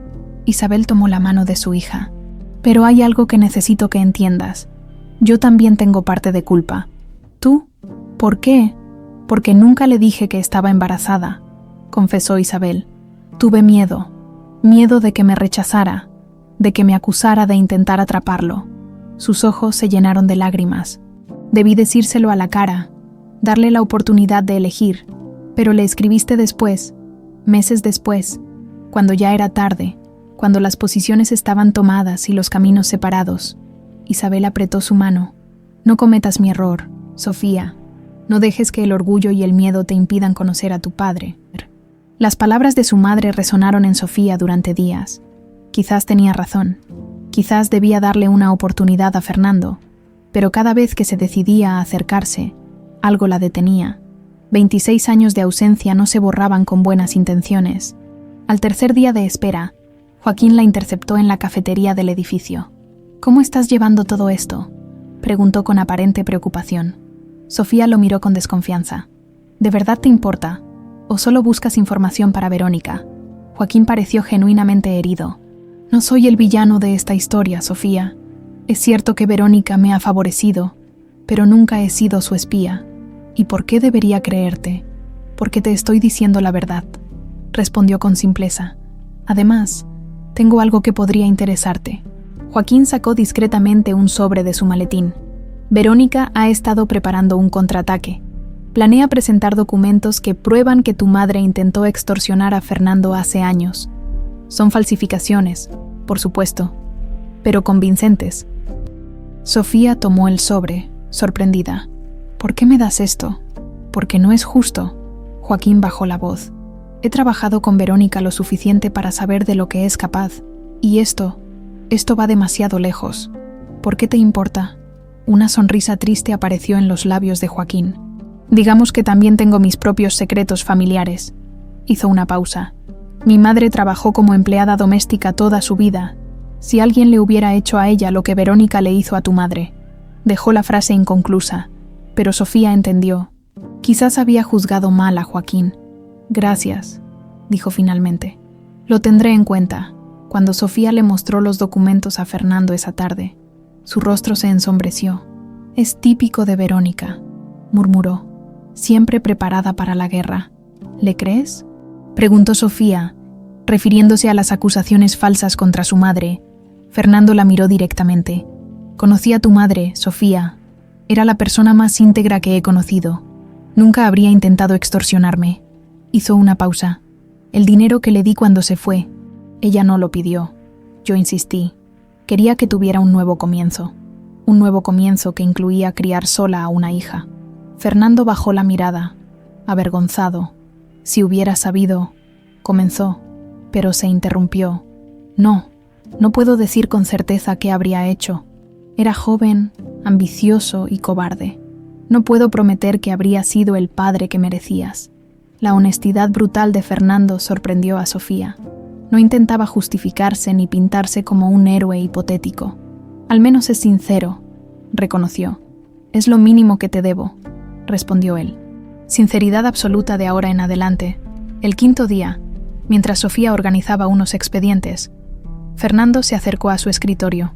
Isabel tomó la mano de su hija. Pero hay algo que necesito que entiendas. Yo también tengo parte de culpa. ¿Tú? ¿Por qué? Porque nunca le dije que estaba embarazada, confesó Isabel. Tuve miedo. Miedo de que me rechazara, de que me acusara de intentar atraparlo. Sus ojos se llenaron de lágrimas. Debí decírselo a la cara, darle la oportunidad de elegir, pero le escribiste después, meses después, cuando ya era tarde, cuando las posiciones estaban tomadas y los caminos separados. Isabel apretó su mano. No cometas mi error, Sofía. No dejes que el orgullo y el miedo te impidan conocer a tu padre. Las palabras de su madre resonaron en Sofía durante días. Quizás tenía razón. Quizás debía darle una oportunidad a Fernando, pero cada vez que se decidía a acercarse, algo la detenía. 26 años de ausencia no se borraban con buenas intenciones. Al tercer día de espera, Joaquín la interceptó en la cafetería del edificio. ¿Cómo estás llevando todo esto?, preguntó con aparente preocupación. Sofía lo miró con desconfianza. ¿De verdad te importa? ¿O solo buscas información para Verónica? Joaquín pareció genuinamente herido. No soy el villano de esta historia, Sofía. Es cierto que Verónica me ha favorecido, pero nunca he sido su espía. ¿Y por qué debería creerte? Porque te estoy diciendo la verdad, respondió con simpleza. Además, tengo algo que podría interesarte. Joaquín sacó discretamente un sobre de su maletín. Verónica ha estado preparando un contraataque. Planea presentar documentos que prueban que tu madre intentó extorsionar a Fernando hace años. Son falsificaciones, por supuesto, pero convincentes. Sofía tomó el sobre, sorprendida. ¿Por qué me das esto? Porque no es justo. Joaquín bajó la voz. He trabajado con Verónica lo suficiente para saber de lo que es capaz, y esto va demasiado lejos. ¿Por qué te importa? Una sonrisa triste apareció en los labios de Joaquín. Digamos que también tengo mis propios secretos familiares. Hizo una pausa. Mi madre trabajó como empleada doméstica toda su vida. Si alguien le hubiera hecho a ella lo que Verónica le hizo a tu madre. Dejó la frase inconclusa, pero Sofía entendió. Quizás había juzgado mal a Joaquín. Gracias, dijo finalmente. Lo tendré en cuenta. Cuando Sofía le mostró los documentos a Fernando esa tarde, su rostro se ensombreció. Es típico de Verónica, murmuró, siempre preparada para la guerra. ¿Le crees?, preguntó Sofía, refiriéndose a las acusaciones falsas contra su madre. Fernando la miró directamente. Conocí a tu madre, Sofía. Era la persona más íntegra que he conocido. Nunca habría intentado extorsionarme. Hizo una pausa. El dinero que le di cuando se fue. Ella no lo pidió. Yo insistí. Quería que tuviera un nuevo comienzo. Un nuevo comienzo que incluía criar sola a una hija. Fernando bajó la mirada, avergonzado. Si hubiera sabido, comenzó, pero se interrumpió. No puedo decir con certeza qué habría hecho. Era joven, ambicioso y cobarde. No puedo prometer que habría sido el padre que merecías. La honestidad brutal de Fernando sorprendió a Sofía. No intentaba justificarse ni pintarse como un héroe hipotético. Al menos es sincero, reconoció. Es lo mínimo que te debo, respondió él. Sinceridad absoluta de ahora en adelante. El quinto día, mientras Sofía organizaba unos expedientes, Fernando se acercó a su escritorio.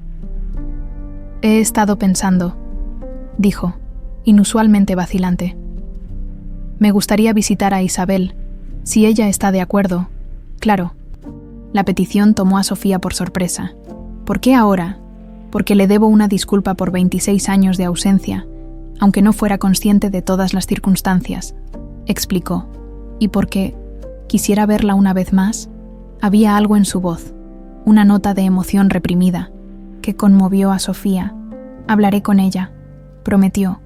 He estado pensando, dijo, inusualmente vacilante. Me gustaría visitar a Isabel, si ella está de acuerdo. Claro. La petición tomó a Sofía por sorpresa. ¿Por qué ahora? Porque le debo una disculpa por 26 años de ausencia, aunque no fuera consciente de todas las circunstancias, explicó. Y porque Quisiera verla una vez más. Había algo en su voz, una nota de emoción reprimida, que conmovió a Sofía. Hablaré con ella, prometió.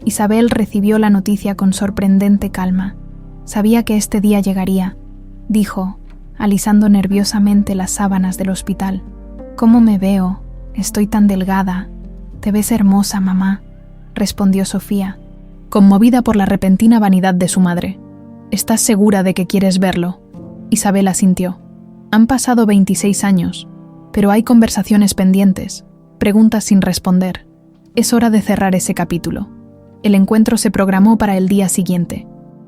Isabel recibió la noticia con sorprendente calma. Sabía que este día llegaría, dijo, alisando nerviosamente las sábanas del hospital. ¿Cómo me veo? Estoy tan delgada. Te ves hermosa, mamá, respondió Sofía, conmovida por la repentina vanidad de su madre. ¿Estás segura de que quieres verlo? Isabel asintió. Han pasado 26 años, pero hay conversaciones pendientes, preguntas sin responder. Es hora de cerrar ese capítulo. El encuentro se programó para el día siguiente.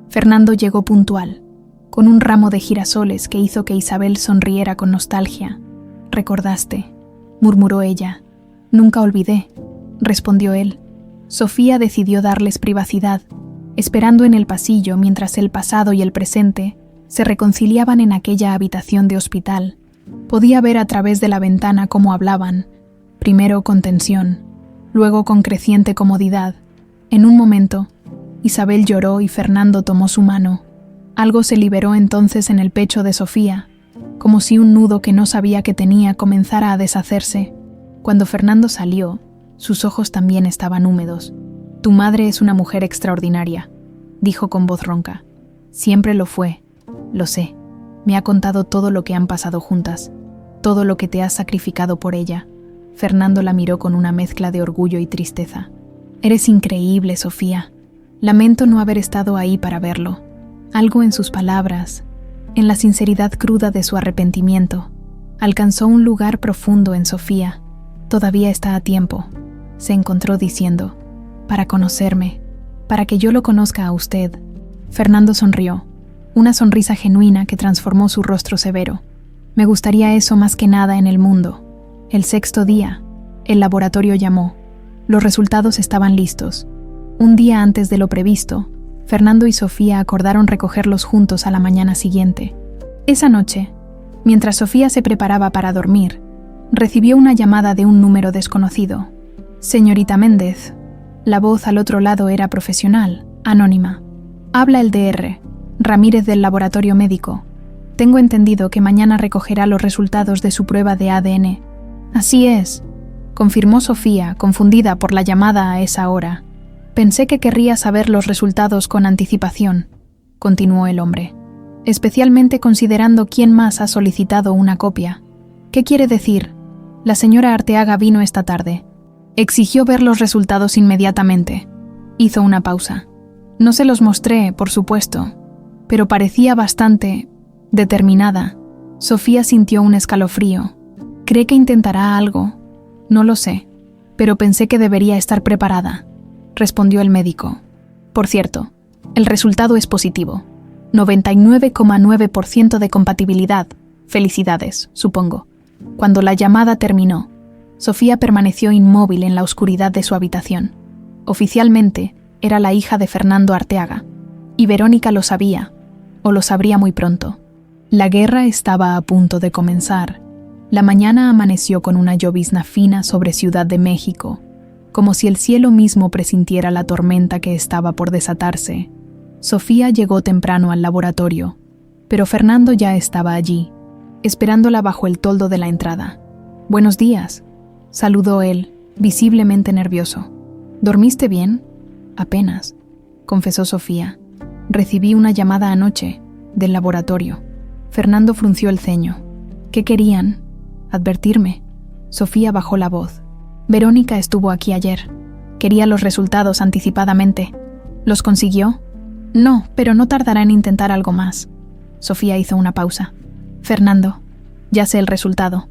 Fernando llegó puntual, con un ramo de girasoles que hizo que Isabel sonriera con nostalgia. «Recordaste», murmuró ella. «Nunca olvidé», respondió él. Sofía decidió darles privacidad, esperando en el pasillo mientras el pasado y el presente se reconciliaban en aquella habitación de hospital. Podía ver a través de la ventana cómo hablaban, primero con tensión, luego con creciente comodidad. En un momento, Isabel lloró y Fernando tomó su mano. Algo se liberó entonces en el pecho de Sofía, como si un nudo que no sabía que tenía comenzara a deshacerse. Cuando Fernando salió, sus ojos también estaban húmedos. «Tu madre es una mujer extraordinaria», dijo con voz ronca. «Siempre lo fue, lo sé. Me ha contado todo lo que han pasado juntas, todo lo que te has sacrificado por ella». Fernando la miró con una mezcla de orgullo y tristeza. «Eres increíble, Sofía. Lamento no haber estado ahí para verlo». Algo en sus palabras, en la sinceridad cruda de su arrepentimiento, alcanzó un lugar profundo en Sofía. «Todavía está a tiempo», se encontró diciendo, «para conocerme, para que yo lo conozca a usted». Fernando sonrió, una sonrisa genuina que transformó su rostro severo. «Me gustaría eso más que nada en el mundo». El sexto día, el laboratorio llamó. Los resultados estaban listos. Un día antes de lo previsto, Fernando y Sofía acordaron recogerlos juntos a la mañana siguiente. Esa noche, mientras Sofía se preparaba para dormir, recibió una llamada de un número desconocido. «Señorita Méndez». La voz al otro lado era profesional, anónima. «Habla el Dr. Ramírez del laboratorio médico. Tengo entendido que mañana recogerá los resultados de su prueba de ADN». «Así es», confirmó Sofía, confundida por la llamada a esa hora. «Pensé que querría saber los resultados con anticipación», continuó el hombre, «especialmente considerando quién más ha solicitado una copia». «¿Qué quiere decir? La señora Arteaga vino esta tarde. Exigió ver los resultados inmediatamente». Hizo una pausa. «No se los mostré, por supuesto, pero parecía bastante determinada». Sofía sintió un escalofrío. «¿Cree que intentará algo?» «No lo sé, pero pensé que debería estar preparada», respondió el médico. «Por cierto, el resultado es positivo. 99,9% de compatibilidad. Felicidades, supongo». Cuando la llamada terminó, Sofía permaneció inmóvil en la oscuridad de su habitación. Oficialmente, era la hija de Fernando Arteaga, y Verónica lo sabía, o lo sabría muy pronto. La guerra estaba a punto de comenzar. La mañana amaneció con una llovizna fina sobre Ciudad de México, como si el cielo mismo presintiera la tormenta que estaba por desatarse. Sofía llegó temprano al laboratorio, pero Fernando ya estaba allí, esperándola bajo el toldo de la entrada. «Buenos días», saludó él, visiblemente nervioso. «¿Dormiste bien?» «Apenas», confesó Sofía. «Recibí una llamada anoche, del laboratorio». Fernando frunció el ceño. «¿Qué querían?» «Advertirme». Sofía bajó la voz. «Verónica estuvo aquí ayer. Quería los resultados anticipadamente». «¿Los consiguió?» «No, pero no tardará en intentar algo más». Sofía hizo una pausa. «Fernando, ya sé el resultado».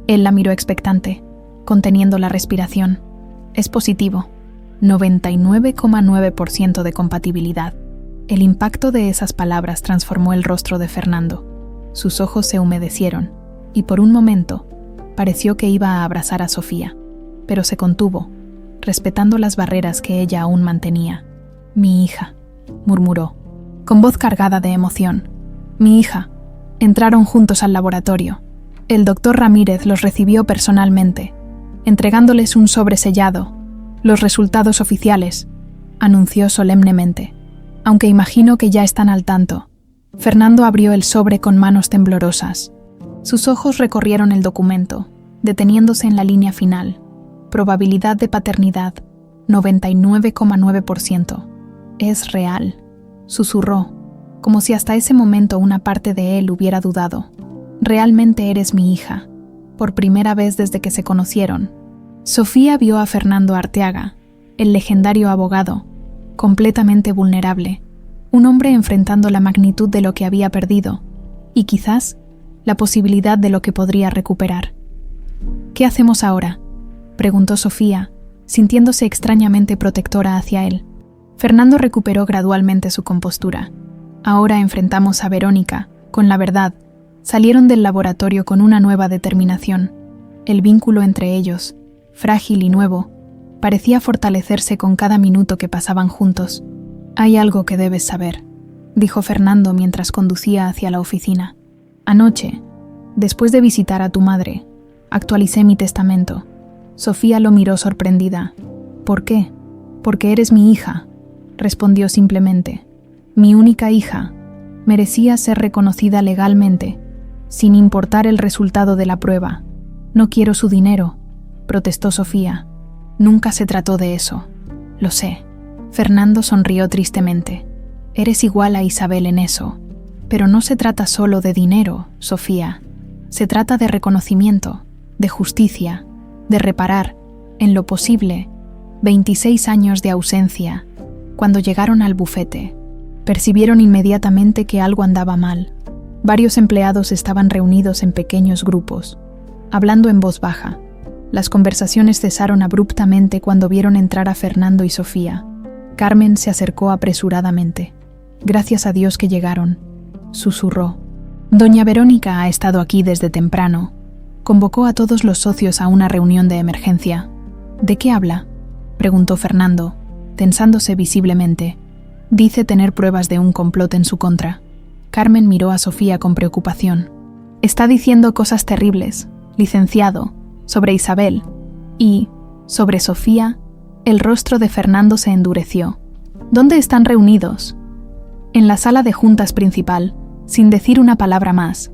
Él la miró expectante, conteniendo la respiración. «Es positivo. 99,9% de compatibilidad». El impacto de esas palabras transformó el rostro de Fernando. Sus ojos se humedecieron, y por un momento pareció que iba a abrazar a Sofía, pero se contuvo, respetando las barreras que ella aún mantenía. «Mi hija», murmuró, con voz cargada de emoción. «Mi hija». Entraron juntos al laboratorio. El doctor Ramírez los recibió personalmente, entregándoles un sobre sellado. «Los resultados oficiales», anunció solemnemente. «Aunque imagino que ya están al tanto. Fernando abrió el sobre con manos temblorosas. Sus ojos recorrieron el documento, deteniéndose en la línea final. Probabilidad de paternidad, 99,9%. Es real, susurró, como si hasta ese momento una parte de él hubiera dudado. Realmente eres mi hija, por primera vez desde que se conocieron. Sofía vio a Fernando Arteaga, el legendario abogado, completamente vulnerable, un hombre enfrentando la magnitud de lo que había perdido, y quizás la posibilidad de lo que podría recuperar. ¿Qué hacemos ahora?, preguntó Sofía, sintiéndose extrañamente protectora hacia él. Fernando recuperó gradualmente su compostura. Ahora enfrentamos a Verónica, con la verdad. Salieron del laboratorio con una nueva determinación. El vínculo entre ellos, frágil y nuevo, parecía fortalecerse con cada minuto que pasaban juntos. Hay algo que debes saber, dijo Fernando mientras conducía hacia la oficina. Anoche, después de visitar a tu madre, actualicé mi testamento. Sofía lo miró sorprendida. ¿Por qué? Porque eres mi hija, respondió simplemente. Mi única hija. Merecía ser reconocida legalmente, sin importar el resultado de la prueba. No quiero su dinero, protestó Sofía. Nunca se trató de eso. Lo sé. Fernando sonrió tristemente. Eres igual a Isabel en eso. Pero no se trata solo de dinero, Sofía. Se trata de reconocimiento, de justicia, de reparar, en lo posible, 26 años de ausencia. Cuando llegaron al bufete, percibieron inmediatamente que algo andaba mal. Varios empleados estaban reunidos en pequeños grupos, hablando en voz baja. Las conversaciones cesaron abruptamente cuando vieron entrar a Fernando y Sofía. Carmen se acercó apresuradamente. Gracias a Dios que llegaron, susurró. Doña Verónica ha estado aquí desde temprano. Convocó a todos los socios a una reunión de emergencia. ¿De qué habla?, preguntó Fernando, tensándose visiblemente. Dice tener pruebas de un complot en su contra. Carmen miró a Sofía con preocupación. Está diciendo cosas terribles, licenciado, sobre Isabel y, sobre Sofía. El rostro de Fernando se endureció. ¿Dónde están reunidos? En la sala de juntas principal, sin decir una palabra más.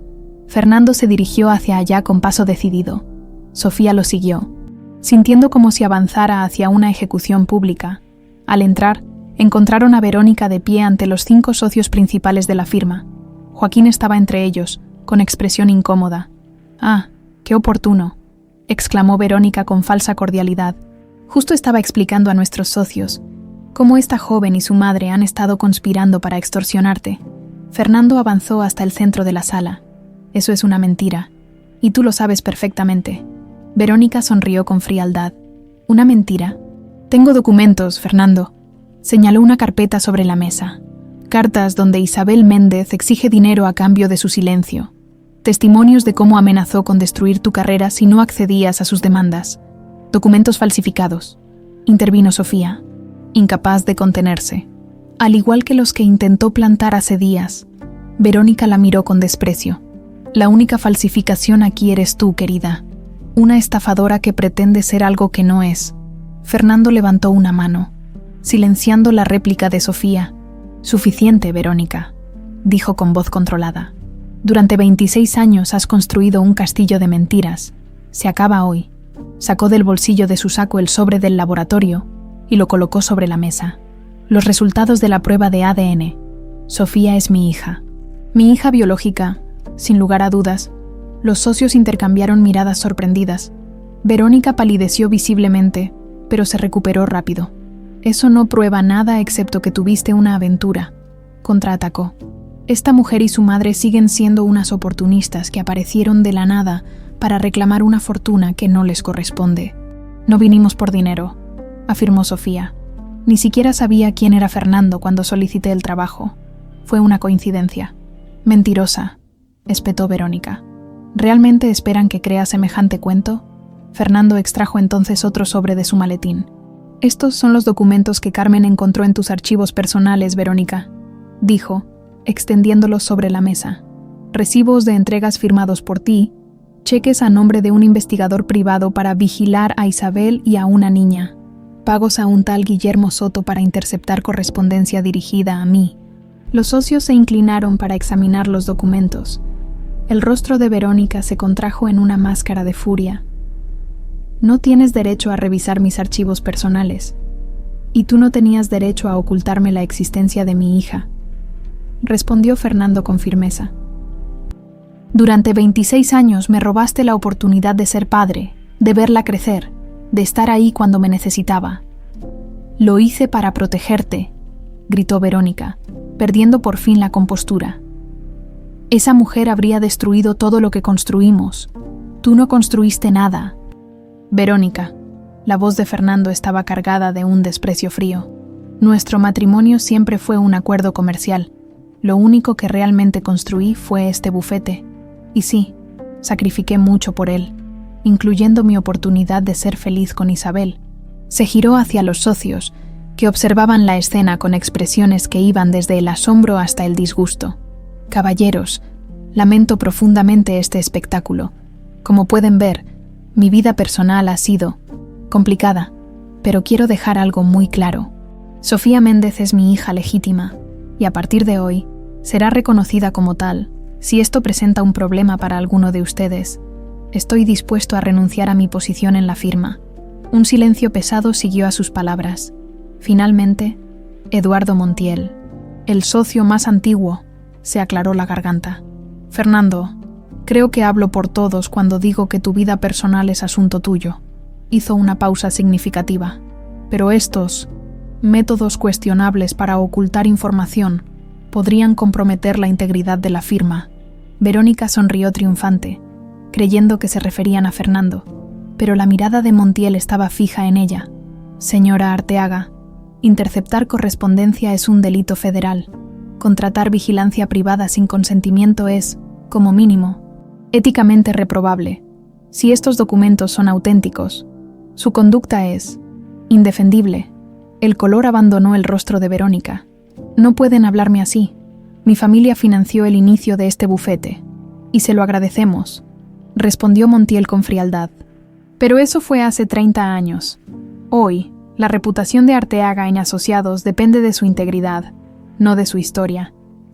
Fernando se dirigió hacia allá con paso decidido. Sofía lo siguió, sintiendo como si avanzara hacia una ejecución pública. Al entrar, encontraron a Verónica de pie ante los 5 socios principales de la firma. Joaquín estaba entre ellos, con expresión incómoda. «Ah, qué oportuno», exclamó Verónica con falsa cordialidad. «Justo estaba explicando a nuestros socios cómo esta joven y su madre han estado conspirando para extorsionarte». Fernando avanzó hasta el centro de la sala. «Eso es una mentira, y tú lo sabes perfectamente». Verónica sonrió con frialdad. «¿Una mentira? Tengo documentos, Fernando». Señaló una carpeta sobre la mesa. Cartas donde Isabel Méndez exige dinero a cambio de su silencio. Testimonios de cómo amenazó con destruir tu carrera si no accedías a sus demandas. Documentos falsificados. Intervino Sofía, incapaz de contenerse. Al igual que los que intentó plantar hace días. Verónica la miró con desprecio. La única falsificación aquí eres tú, querida. Una estafadora que pretende ser algo que no es. Fernando levantó una mano, silenciando la réplica de Sofía. Suficiente, Verónica, dijo con voz controlada. Durante 26 años has construido un castillo de mentiras. Se acaba hoy. Sacó del bolsillo de su saco el sobre del laboratorio y lo colocó sobre la mesa. Los resultados de la prueba de ADN. Sofía es mi hija. Mi hija biológica, sin lugar a dudas. Los socios intercambiaron miradas sorprendidas. Verónica palideció visiblemente, pero se recuperó rápido. Eso no prueba nada excepto que tuviste una aventura, contraatacó. Esta mujer y su madre siguen siendo unas oportunistas que aparecieron de la nada para reclamar una fortuna que no les corresponde. No vinimos por dinero, afirmó Sofía. Ni siquiera sabía quién era Fernando cuando solicité el trabajo. Fue una coincidencia. Mentirosa, espetó Verónica. ¿Realmente esperan que crea semejante cuento? Fernando extrajo entonces otro sobre de su maletín. Estos son los documentos que Carmen encontró en tus archivos personales, Verónica, dijo, extendiéndolos sobre la mesa. Recibos de entregas firmados por ti, cheques a nombre de un investigador privado para vigilar a Isabel y a una niña, pagos a un tal Guillermo Soto para interceptar correspondencia dirigida a mí, Los socios se inclinaron para examinar los documentos. El rostro de Verónica se contrajo en una máscara de furia. No tienes derecho a revisar mis archivos personales, y tú no tenías derecho a ocultarme la existencia de mi hija, respondió Fernando con firmeza. Durante 26 años me robaste la oportunidad de ser padre, de verla crecer, de estar ahí cuando me necesitaba. Lo hice para protegerte, gritó Verónica, perdiendo por fin la compostura. Esa mujer habría destruido todo lo que construimos. Tú no construiste nada. Verónica, la voz de Fernando estaba cargada de un desprecio frío. Nuestro matrimonio siempre fue un acuerdo comercial. Lo único que realmente construí fue este bufete. Y sí, sacrifiqué mucho por él, incluyendo mi oportunidad de ser feliz con Isabel. Se giró hacia los socios, que observaban la escena con expresiones que iban desde el asombro hasta el disgusto. Caballeros, lamento profundamente este espectáculo. Como pueden ver, mi vida personal ha sido complicada, pero quiero dejar algo muy claro. Sofía Méndez es mi hija legítima, y a partir de hoy será reconocida como tal. Si esto presenta un problema para alguno de ustedes, estoy dispuesto a renunciar a mi posición en la firma. Un silencio pesado siguió a sus palabras. Finalmente, Eduardo Montiel, el socio más antiguo, se aclaró la garganta. Fernando, creo que hablo por todos cuando digo que tu vida personal es asunto tuyo. Hizo una pausa significativa. Pero estos métodos cuestionables para ocultar información podrían comprometer la integridad de la firma. Verónica sonrió triunfante, creyendo que se referían a Fernando, pero la mirada de Montiel estaba fija en ella. Señora Arteaga, interceptar correspondencia es un delito federal. Contratar vigilancia privada sin consentimiento es, como mínimo, éticamente reprobable. Si estos documentos son auténticos, su conducta es indefendible. El color abandonó el rostro de Verónica. No pueden hablarme así. Mi familia financió el inicio de este bufete, y se lo agradecemos, respondió Montiel con frialdad. Pero eso fue hace 30 años. Hoy, la reputación de Arteaga en Asociados depende de su integridad, no de su historia.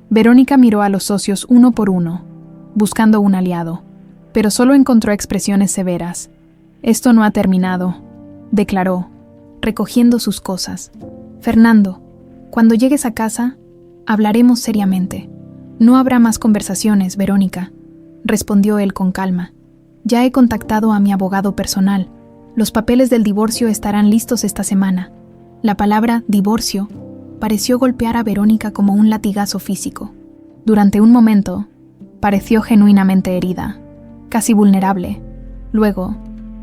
Verónica miró a los socios uno por uno, buscando un aliado, pero solo encontró expresiones severas. Esto no ha terminado, declaró, recogiendo sus cosas. Fernando, cuando llegues a casa, hablaremos seriamente. No habrá más conversaciones, Verónica, respondió él con calma. Ya he contactado a mi abogado personal. Los papeles del divorcio estarán listos esta semana. La palabra divorcio pareció golpear a Verónica como un latigazo físico. Durante un momento, pareció genuinamente herida, casi vulnerable. Luego,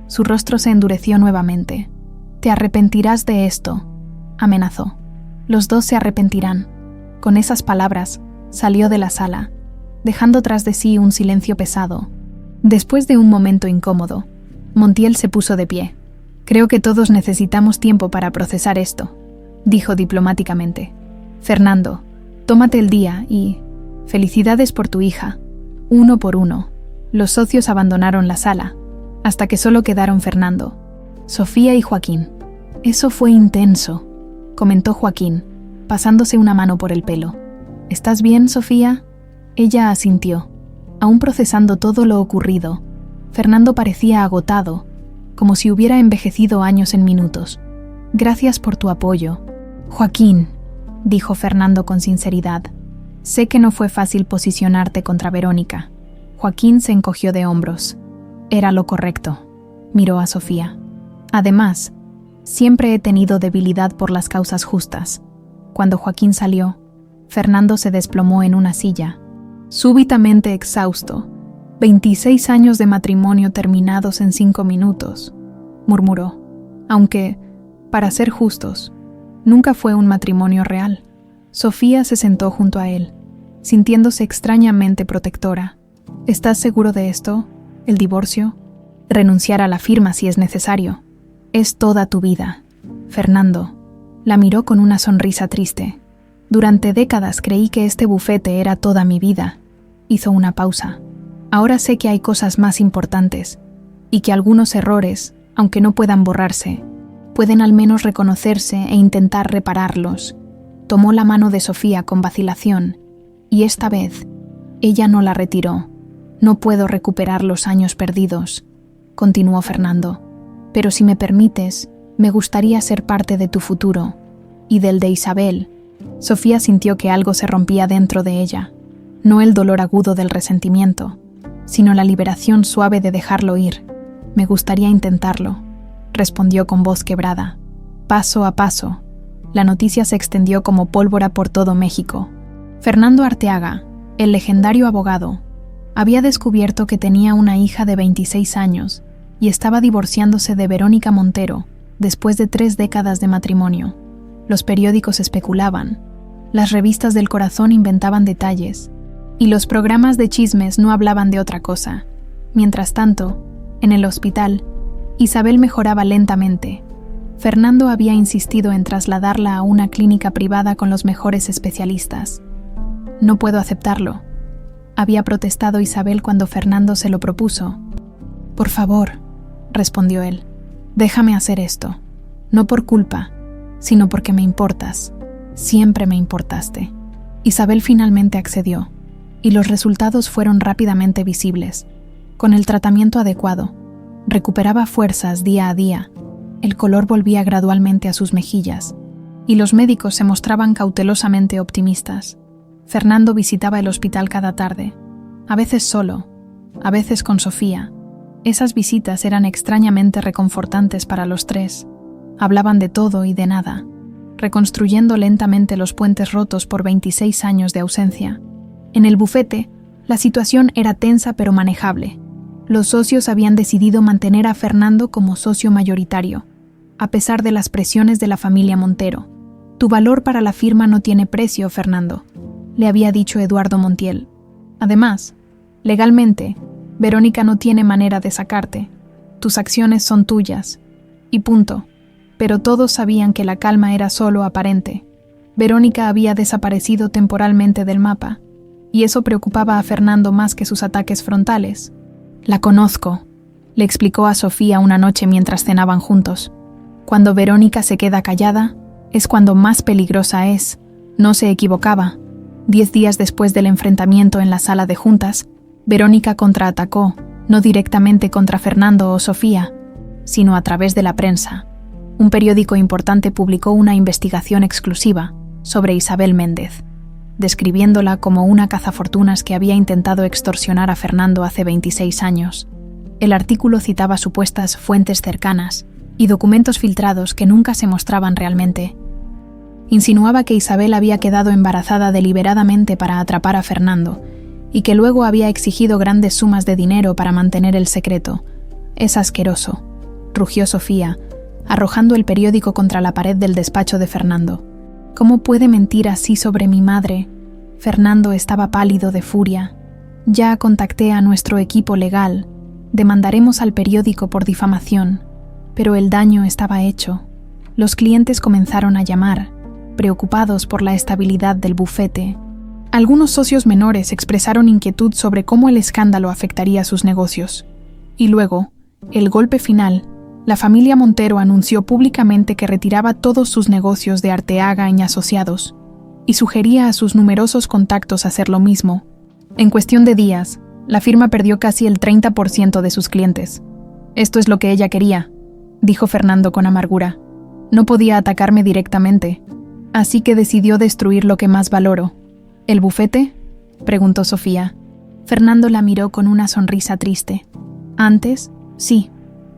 su rostro se endureció nuevamente. Te arrepentirás de esto, amenazó. Los dos se arrepentirán. Con esas palabras, salió de la sala, dejando tras de sí un silencio pesado. Después de un momento incómodo, Montiel se puso de pie. Creo que todos necesitamos tiempo para procesar esto, dijo diplomáticamente. Fernando, tómate el día y felicidades por tu hija. Uno por uno, los socios abandonaron la sala, hasta que solo quedaron Fernando, Sofía y Joaquín. Eso fue intenso, comentó Joaquín, pasándose una mano por el pelo. ¿Estás bien, Sofía? Ella asintió, aún procesando todo lo ocurrido. Fernando parecía agotado, como si hubiera envejecido años en minutos. Gracias por tu apoyo. Joaquín, dijo Fernando con sinceridad, sé que no fue fácil posicionarte contra Verónica. Joaquín se encogió de hombros. Era lo correcto. Miró a Sofía. Además, siempre he tenido debilidad por las causas justas. Cuando Joaquín salió, Fernando se desplomó en una silla, súbitamente exhausto. 26 años de matrimonio terminados en 5 minutos, murmuró. Aunque, para ser justos, nunca fue un matrimonio real. Sofía se sentó junto a él, sintiéndose extrañamente protectora. ¿Estás seguro de esto? ¿El divorcio? Renunciar a la firma si es necesario. Es toda tu vida. Fernando la miró con una sonrisa triste. Durante décadas creí que este bufete era toda mi vida. Hizo una pausa. Ahora sé que hay cosas más importantes, y que algunos errores, aunque no puedan borrarse, pueden al menos reconocerse e intentar repararlos. Tomó la mano de Sofía con vacilación, y esta vez, ella no la retiró. No puedo recuperar los años perdidos, continuó Fernando, pero si me permites, me gustaría ser parte de tu futuro, y del de Isabel. Sofía sintió que algo se rompía dentro de ella, no el dolor agudo del resentimiento, sino la liberación suave de dejarlo ir. Me gustaría intentarlo, respondió con voz quebrada. Paso a paso, la noticia se extendió como pólvora por todo México. Fernando Arteaga, el legendario abogado, había descubierto que tenía una hija de 26 años y estaba divorciándose de Verónica Montero después de 3 décadas de matrimonio. Los periódicos especulaban, las revistas del corazón inventaban detalles, y los programas de chismes no hablaban de otra cosa. Mientras tanto, en el hospital, Isabel mejoraba lentamente. Fernando había insistido en trasladarla a una clínica privada con los mejores especialistas. No puedo aceptarlo, había protestado Isabel cuando Fernando se lo propuso. Por favor, respondió él, déjame hacer esto, no por culpa, sino porque me importas. Siempre me importaste. Isabel finalmente accedió, y los resultados fueron rápidamente visibles. Con el tratamiento adecuado, recuperaba fuerzas día a día, el color volvía gradualmente a sus mejillas, y los médicos se mostraban cautelosamente optimistas. Fernando visitaba el hospital cada tarde, a veces solo, a veces con Sofía. Esas visitas eran extrañamente reconfortantes para los tres. Hablaban de todo y de nada, reconstruyendo lentamente los puentes rotos por 26 años de ausencia. En el bufete, la situación era tensa pero manejable. Los socios habían decidido mantener a Fernando como socio mayoritario, a pesar de las presiones de la familia Montero. Tu valor para la firma no tiene precio, Fernando, le había dicho Eduardo Montiel. Además, legalmente, Verónica no tiene manera de sacarte. Tus acciones son tuyas. Y punto. Pero todos sabían que la calma era solo aparente. Verónica había desaparecido temporalmente del mapa, y eso preocupaba a Fernando más que sus ataques frontales. La conozco, le explicó a Sofía una noche mientras cenaban juntos. Cuando Verónica se queda callada, es cuando más peligrosa es. No se equivocaba. 10 días después del enfrentamiento en la sala de juntas, Verónica contraatacó, no directamente contra Fernando o Sofía, sino a través de la prensa. Un periódico importante publicó una investigación exclusiva sobre Isabel Méndez, describiéndola como una cazafortunas que había intentado extorsionar a Fernando hace 26 años. El artículo citaba supuestas fuentes cercanas y documentos filtrados que nunca se mostraban realmente. Insinuaba que Isabel había quedado embarazada deliberadamente para atrapar a Fernando y que luego había exigido grandes sumas de dinero para mantener el secreto. Es asqueroso, rugió Sofía, arrojando el periódico contra la pared del despacho de Fernando. ¿Cómo puede mentir así sobre mi madre? Fernando estaba pálido de furia. Ya contacté a nuestro equipo legal. Demandaremos al periódico por difamación. Pero el daño estaba hecho. Los clientes comenzaron a llamar, preocupados por la estabilidad del bufete. Algunos socios menores expresaron inquietud sobre cómo el escándalo afectaría sus negocios. Y luego, el golpe final. La familia Montero anunció públicamente que retiraba todos sus negocios de Arteaga y Asociados y sugería a sus numerosos contactos hacer lo mismo. En cuestión de días, la firma perdió casi el 30% de sus clientes. Esto es lo que ella quería, dijo Fernando con amargura. No podía atacarme directamente, así que decidió destruir lo que más valoro. ¿El bufete?, preguntó Sofía. Fernando la miró con una sonrisa triste. Antes, sí.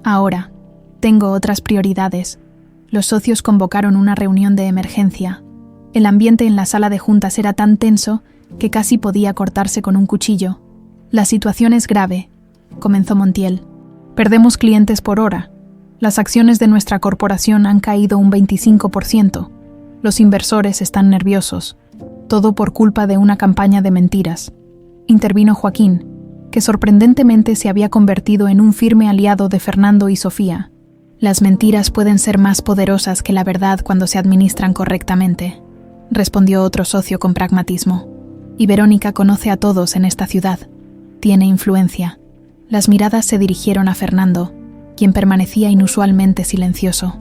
Ahora, tengo otras prioridades. Los socios convocaron una reunión de emergencia. El ambiente en la sala de juntas era tan tenso que casi podía cortarse con un cuchillo. La situación es grave, comenzó Montiel. Perdemos clientes por hora. Las acciones de nuestra corporación han caído un 25%. Los inversores están nerviosos. Todo por culpa de una campaña de mentiras. Intervino Joaquín, que sorprendentemente se había convertido en un firme aliado de Fernando y Sofía. Las mentiras pueden ser más poderosas que la verdad cuando se administran correctamente, respondió otro socio con pragmatismo. Y Verónica conoce a todos en esta ciudad. Tiene influencia. Las miradas se dirigieron a Fernando, quien permanecía inusualmente silencioso.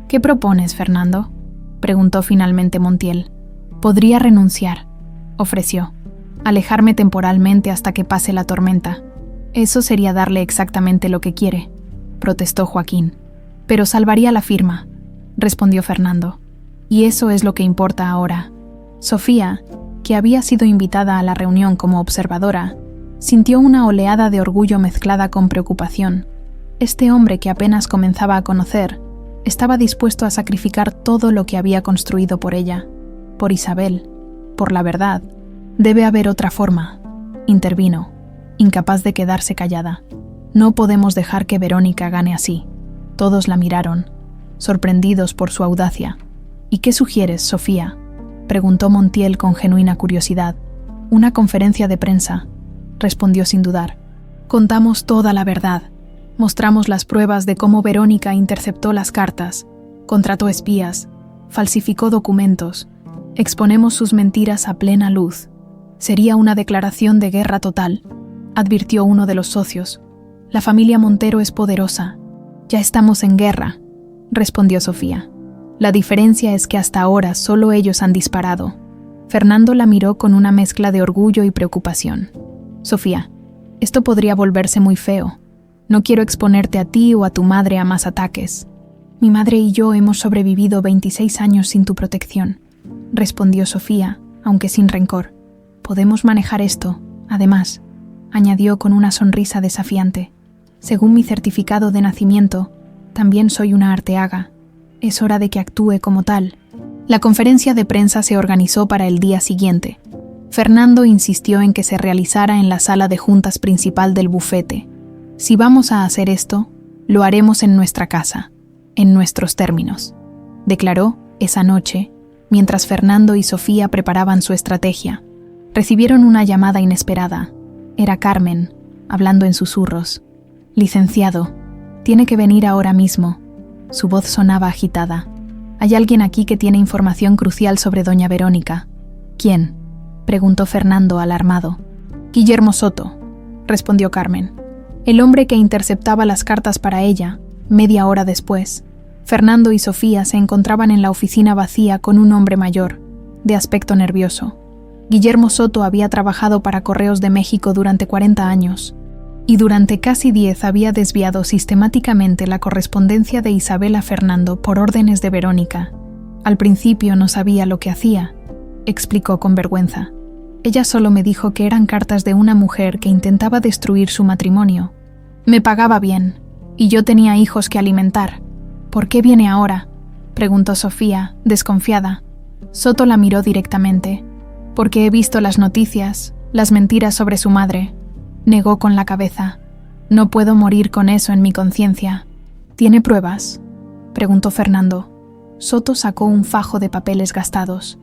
¿Qué propones, Fernando?, preguntó finalmente Montiel. Podría renunciar, ofreció. Alejarme temporalmente hasta que pase la tormenta. Eso sería darle exactamente lo que quiere, protestó Joaquín. Pero salvaría la firma, respondió Fernando. Y eso es lo que importa ahora. Sofía, que había sido invitada a la reunión como observadora, sintió una oleada de orgullo mezclada con preocupación. Este hombre que apenas comenzaba a conocer, estaba dispuesto a sacrificar todo lo que había construido por ella, por Isabel, por la verdad. Debe haber otra forma, intervino, incapaz de quedarse callada. No podemos dejar que Verónica gane así. Todos la miraron, sorprendidos por su audacia. ¿Y qué sugieres, Sofía?, preguntó Montiel con genuina curiosidad. Una conferencia de prensa, respondió sin dudar. Contamos toda la verdad. Mostramos las pruebas de cómo Verónica interceptó las cartas, contrató espías, falsificó documentos. Exponemos sus mentiras a plena luz. Sería una declaración de guerra total, advirtió uno de los socios. La familia Montero es poderosa. Ya estamos en guerra, respondió Sofía. La diferencia es que hasta ahora solo ellos han disparado. Fernando la miró con una mezcla de orgullo y preocupación. Sofía, esto podría volverse muy feo. No quiero exponerte a ti o a tu madre a más ataques. Mi madre y yo hemos sobrevivido 26 años sin tu protección, respondió Sofía, aunque sin rencor. Podemos manejar esto, además, añadió con una sonrisa desafiante. Según mi certificado de nacimiento, también soy una arteaga. Es hora de que actúe como tal. La conferencia de prensa se organizó para el día siguiente. Fernando insistió en que se realizara en la sala de juntas principal del bufete. Si vamos a hacer esto, lo haremos en nuestra casa, en nuestros términos, declaró esa noche, mientras Fernando y Sofía preparaban su estrategia. Recibieron una llamada inesperada. Era Carmen, hablando en susurros. Licenciado, tiene que venir ahora mismo. Su voz sonaba agitada. Hay alguien aquí que tiene información crucial sobre doña Verónica. ¿Quién?, preguntó Fernando alarmado. Guillermo Soto, respondió Carmen. El hombre que interceptaba las cartas para ella. Media hora después, Fernando y Sofía se encontraban en la oficina vacía con un hombre mayor, de aspecto nervioso. Guillermo Soto había trabajado para Correos de México durante 40 años, y durante casi 10 había desviado sistemáticamente la correspondencia de Isabel a Fernando por órdenes de Verónica. Al principio no sabía lo que hacía, explicó con vergüenza. Ella solo me dijo que eran cartas de una mujer que intentaba destruir su matrimonio. Me pagaba bien, y yo tenía hijos que alimentar. ¿Por qué viene ahora?, preguntó Sofía, desconfiada. Soto la miró directamente. Porque he visto las noticias, las mentiras sobre su madre, negó con la cabeza. No puedo morir con eso en mi conciencia. ¿Tiene pruebas?, preguntó Fernando. Soto sacó un fajo de papeles gastados,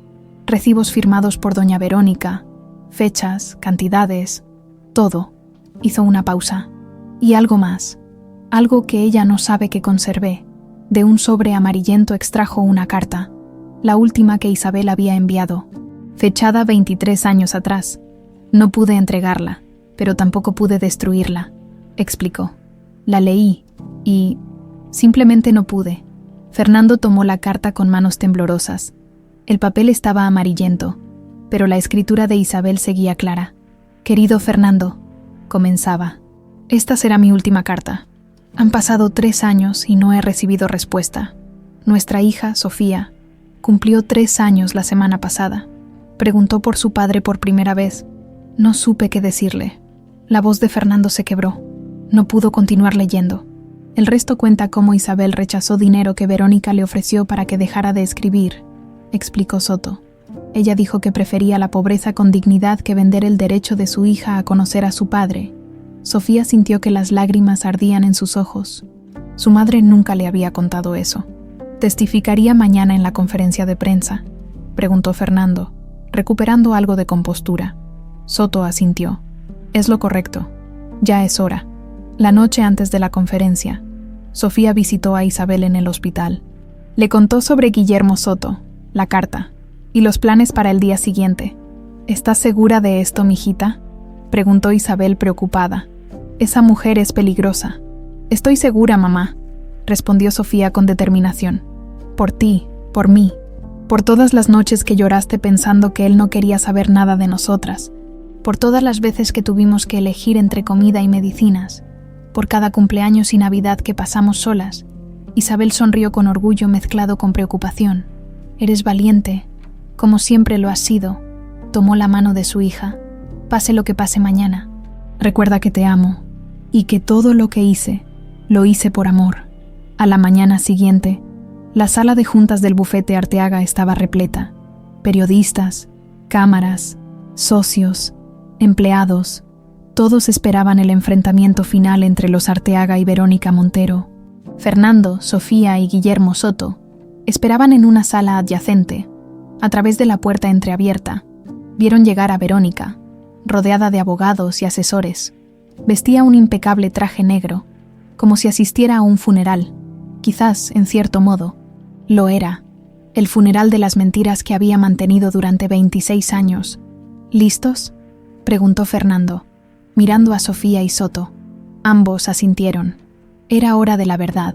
recibos firmados por doña Verónica, fechas, cantidades, todo. Hizo una pausa. Y algo más, algo que ella no sabe que conservé. De un sobre amarillento extrajo una carta, la última que Isabel había enviado, fechada 23 años atrás. No pude entregarla, pero tampoco pude destruirla, explicó. La leí y simplemente no pude. Fernando tomó la carta con manos temblorosas. El papel estaba amarillento, pero la escritura de Isabel seguía clara. Querido Fernando, comenzaba. Esta será mi última carta. Han pasado 3 años y no he recibido respuesta. Nuestra hija, Sofía, cumplió 3 años la semana pasada. Preguntó por su padre por primera vez. No supe qué decirle. La voz de Fernando se quebró. No pudo continuar leyendo. El resto cuenta cómo Isabel rechazó dinero que Verónica le ofreció para que dejara de escribir, explicó Soto. Ella dijo que prefería la pobreza con dignidad que vender el derecho de su hija a conocer a su padre. Sofía sintió que las lágrimas ardían en sus ojos. Su madre nunca le había contado eso. ¿Testificaría mañana en la conferencia de prensa?, preguntó Fernando, recuperando algo de compostura. Soto asintió. Es lo correcto. Ya es hora. La noche antes de la conferencia, Sofía visitó a Isabel en el hospital. Le contó sobre Guillermo Soto, la carta, y los planes para el día siguiente. ¿Estás segura de esto, mijita?, preguntó Isabel preocupada. Esa mujer es peligrosa. Estoy segura, mamá, respondió Sofía con determinación. Por ti, por mí. por todas las noches que lloraste pensando que él no quería saber nada de nosotras, por todas las veces que tuvimos que elegir entre comida y medicinas, por cada cumpleaños y Navidad que pasamos solas. Isabel sonrió con orgullo mezclado con preocupación. Eres valiente, como siempre lo has sido. Tomó la mano de su hija. Pase lo que pase mañana. Recuerda que te amo y que todo lo que hice, lo hice por amor. A la mañana siguiente, la sala de juntas del bufete Arteaga estaba repleta. Periodistas, cámaras, socios, empleados, todos esperaban el enfrentamiento final entre los Arteaga y Verónica Montero. Fernando, Sofía y Guillermo Soto esperaban en una sala adyacente. A través de la puerta entreabierta, vieron llegar a Verónica, rodeada de abogados y asesores. Vestía un impecable traje negro, como si asistiera a un funeral. Quizás, en cierto modo, lo era, el funeral de las mentiras que había mantenido durante 26 años. ¿Listos?, preguntó Fernando, mirando a Sofía y Soto. Ambos asintieron. Era hora de la verdad.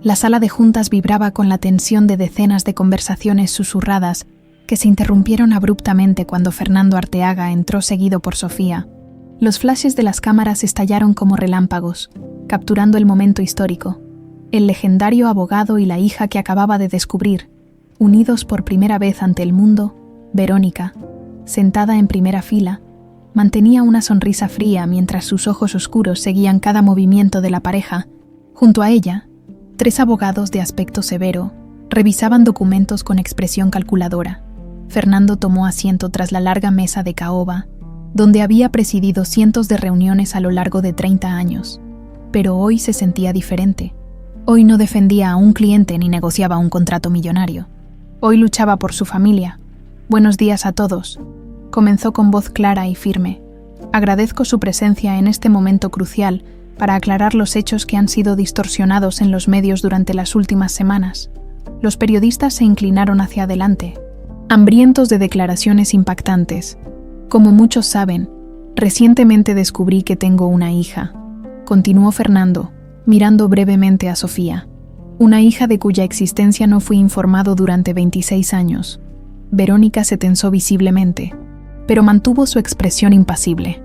La sala de juntas vibraba con la tensión de decenas de conversaciones susurradas que se interrumpieron abruptamente cuando Fernando Arteaga entró seguido por Sofía. Los flashes de las cámaras estallaron como relámpagos, capturando el momento histórico. El legendario abogado y la hija que acababa de descubrir, unidos por primera vez ante el mundo, Verónica, sentada en primera fila, mantenía una sonrisa fría mientras sus ojos oscuros seguían cada movimiento de la pareja. Junto a ella, 3 abogados de aspecto severo revisaban documentos con expresión calculadora. Fernando tomó asiento tras la larga mesa de caoba, donde había presidido cientos de reuniones a lo largo de 30 años. Pero hoy se sentía diferente. Hoy no defendía a un cliente ni negociaba un contrato millonario. Hoy luchaba por su familia. Buenos días a todos. Comenzó con voz clara y firme. Agradezco su presencia en este momento crucial para aclarar los hechos que han sido distorsionados en los medios durante las últimas semanas. Los periodistas se inclinaron hacia adelante, hambrientos de declaraciones impactantes. Como muchos saben, recientemente descubrí que tengo una hija, continuó Fernando, mirando brevemente a Sofía. Una hija de cuya existencia no fui informado durante 26 años. Verónica se tensó visiblemente, pero mantuvo su expresión impasible.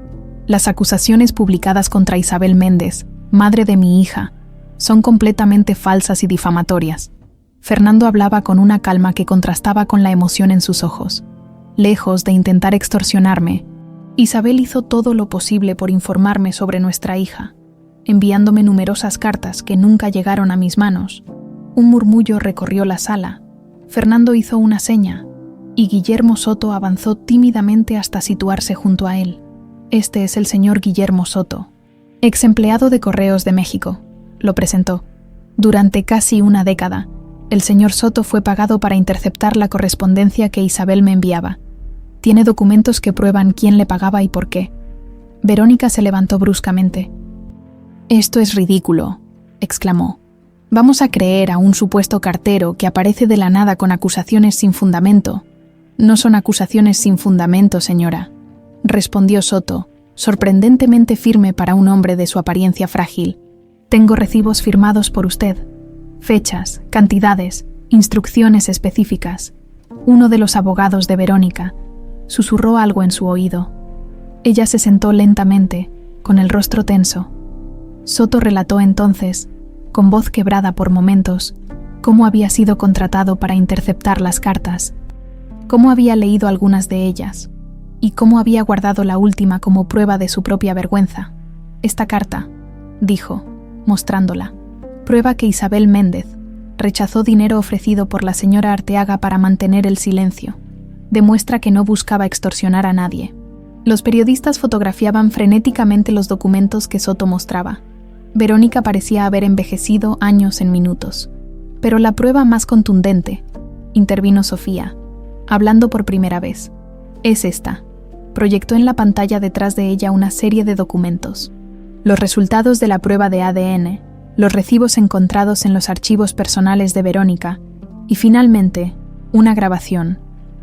Las acusaciones publicadas contra Isabel Méndez, madre de mi hija, son completamente falsas y difamatorias. Fernando hablaba con una calma que contrastaba con la emoción en sus ojos. Lejos de intentar extorsionarme, Isabel hizo todo lo posible por informarme sobre nuestra hija, enviándome numerosas cartas que nunca llegaron a mis manos. Un murmullo recorrió la sala. Fernando hizo una seña, y Guillermo Soto avanzó tímidamente hasta situarse junto a él. Este es el señor Guillermo Soto, ex empleado de Correos de México, lo presentó. Durante casi una década, el señor Soto fue pagado para interceptar la correspondencia que Isabel me enviaba. Tiene documentos que prueban quién le pagaba y por qué. Verónica se levantó bruscamente. «Esto es ridículo», exclamó. «Vamos a creer a un supuesto cartero que aparece de la nada con acusaciones sin fundamento». «No son acusaciones sin fundamento, señora», respondió Soto, sorprendentemente firme para un hombre de su apariencia frágil. «Tengo recibos firmados por usted. Fechas, cantidades, instrucciones específicas». Uno de los abogados de Verónica susurró algo en su oído. Ella se sentó lentamente, con el rostro tenso. Soto relató entonces, con voz quebrada por momentos, cómo había sido contratado para interceptar las cartas, cómo había leído algunas de ellas, y cómo había guardado la última como prueba de su propia vergüenza. «Esta carta», dijo, mostrándola, «prueba que Isabel Méndez rechazó dinero ofrecido por la señora Arteaga para mantener el silencio. Demuestra que no buscaba extorsionar a nadie». Los periodistas fotografiaban frenéticamente los documentos que Soto mostraba. Verónica parecía haber envejecido años en minutos. «Pero la prueba más contundente», intervino Sofía, hablando por primera vez, «es esta». Proyectó en la pantalla detrás de ella una serie de documentos. Los resultados de la prueba de ADN, los recibos encontrados en los archivos personales de Verónica y, finalmente, una grabación.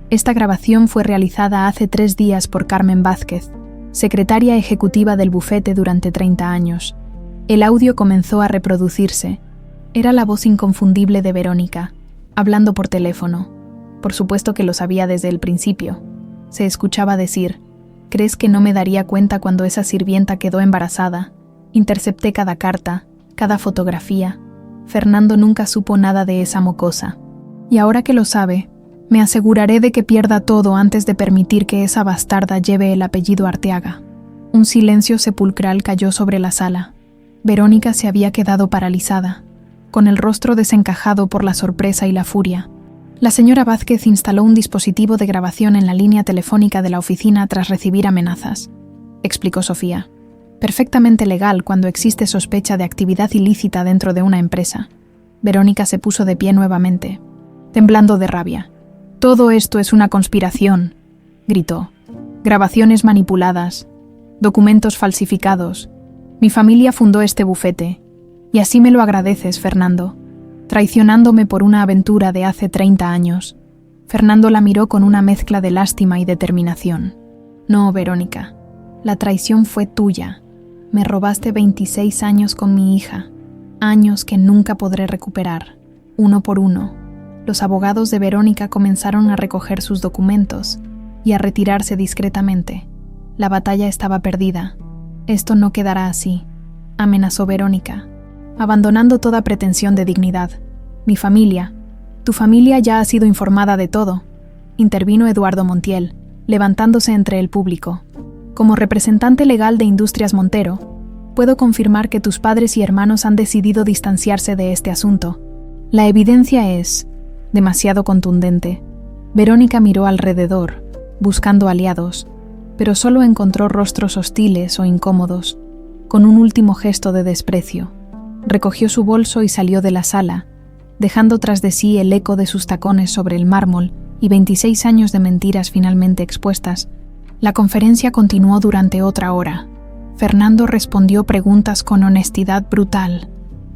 Esta grabación fue realizada hace 3 días por Carmen Vázquez, secretaria ejecutiva del bufete durante 30 años. El audio comenzó a reproducirse. Era la voz inconfundible de Verónica, hablando por teléfono. Por supuesto que lo sabía desde el principio. Se escuchaba decir: ¿crees que no me daría cuenta cuando esa sirvienta quedó embarazada? Intercepté cada carta, cada fotografía. Fernando nunca supo nada de esa mocosa. Y ahora que lo sabe, me aseguraré de que pierda todo antes de permitir que esa bastarda lleve el apellido Arteaga. Un silencio sepulcral cayó sobre la sala. Verónica se había quedado paralizada, con el rostro desencajado por la sorpresa y la furia. La señora Vázquez instaló un dispositivo de grabación en la línea telefónica de la oficina tras recibir amenazas, explicó Sofía. Perfectamente legal cuando existe sospecha de actividad ilícita dentro de una empresa. Verónica se puso de pie nuevamente, temblando de rabia. «Todo esto es una conspiración», gritó. «Grabaciones manipuladas, documentos falsificados. Mi familia fundó este bufete, y así me lo agradeces, Fernando, traicionándome por una aventura de hace 30 años». Fernando la miró con una mezcla de lástima y determinación. «No, Verónica, la traición fue tuya. Me robaste 26 años con mi hija, años que nunca podré recuperar, uno por uno». Los abogados de Verónica comenzaron a recoger sus documentos y a retirarse discretamente. La batalla estaba perdida. «Esto no quedará así», amenazó Verónica, abandonando toda pretensión de dignidad. «Mi familia, tu familia ya ha sido informada de todo», intervino Eduardo Montiel, levantándose entre el público. «Como representante legal de Industrias Montero, puedo confirmar que tus padres y hermanos han decidido distanciarse de este asunto. La evidencia es demasiado contundente». Verónica miró alrededor, buscando aliados, pero solo encontró rostros hostiles o incómodos. Con un último gesto de desprecio, recogió su bolso y salió de la sala, dejando tras de sí el eco de sus tacones sobre el mármol y 26 años de mentiras finalmente expuestas. La conferencia continuó durante otra hora. Fernando respondió preguntas con honestidad brutal,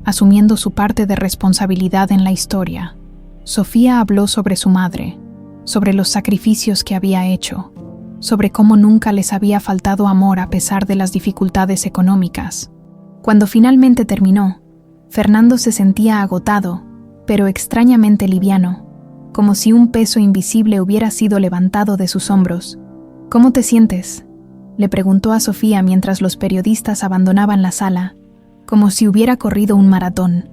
asumiendo su parte de responsabilidad en la historia. Sofía habló sobre su madre, sobre los sacrificios que había hecho, sobre cómo nunca les había faltado amor a pesar de las dificultades económicas. Cuando finalmente terminó, Fernando se sentía agotado, pero extrañamente liviano, como si un peso invisible hubiera sido levantado de sus hombros. «¿Cómo te sientes?», le preguntó a Sofía mientras los periodistas abandonaban la sala. «Como si hubiera corrido un maratón»,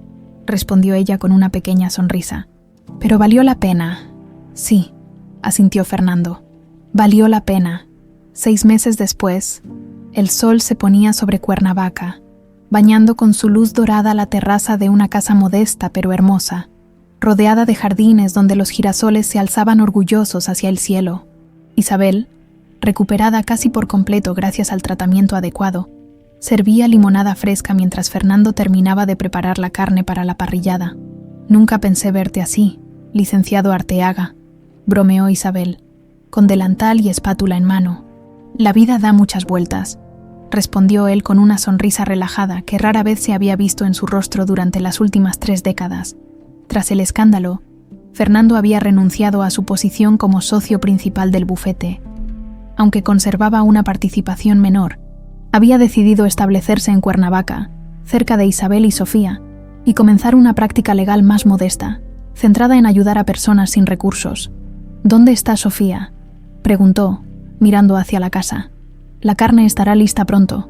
respondió ella con una pequeña sonrisa. «Pero valió la pena». «Sí», asintió Fernando. «Valió la pena». 6 meses después, el sol se ponía sobre Cuernavaca, bañando con su luz dorada la terraza de una casa modesta pero hermosa, rodeada de jardines donde los girasoles se alzaban orgullosos hacia el cielo. Isabel, recuperada casi por completo gracias al tratamiento adecuado, servía limonada fresca mientras Fernando terminaba de preparar la carne para la parrillada. «Nunca pensé verte así, licenciado Arteaga», bromeó Isabel, con delantal y espátula en mano. «La vida da muchas vueltas», respondió él con una sonrisa relajada que rara vez se había visto en su rostro durante las últimas 3 décadas. Tras el escándalo, Fernando había renunciado a su posición como socio principal del bufete. Aunque conservaba una participación menor, había decidido establecerse en Cuernavaca, cerca de Isabel y Sofía, y comenzar una práctica legal más modesta, centrada en ayudar a personas sin recursos. «¿Dónde está Sofía?», preguntó, mirando hacia la casa. «La carne estará lista pronto.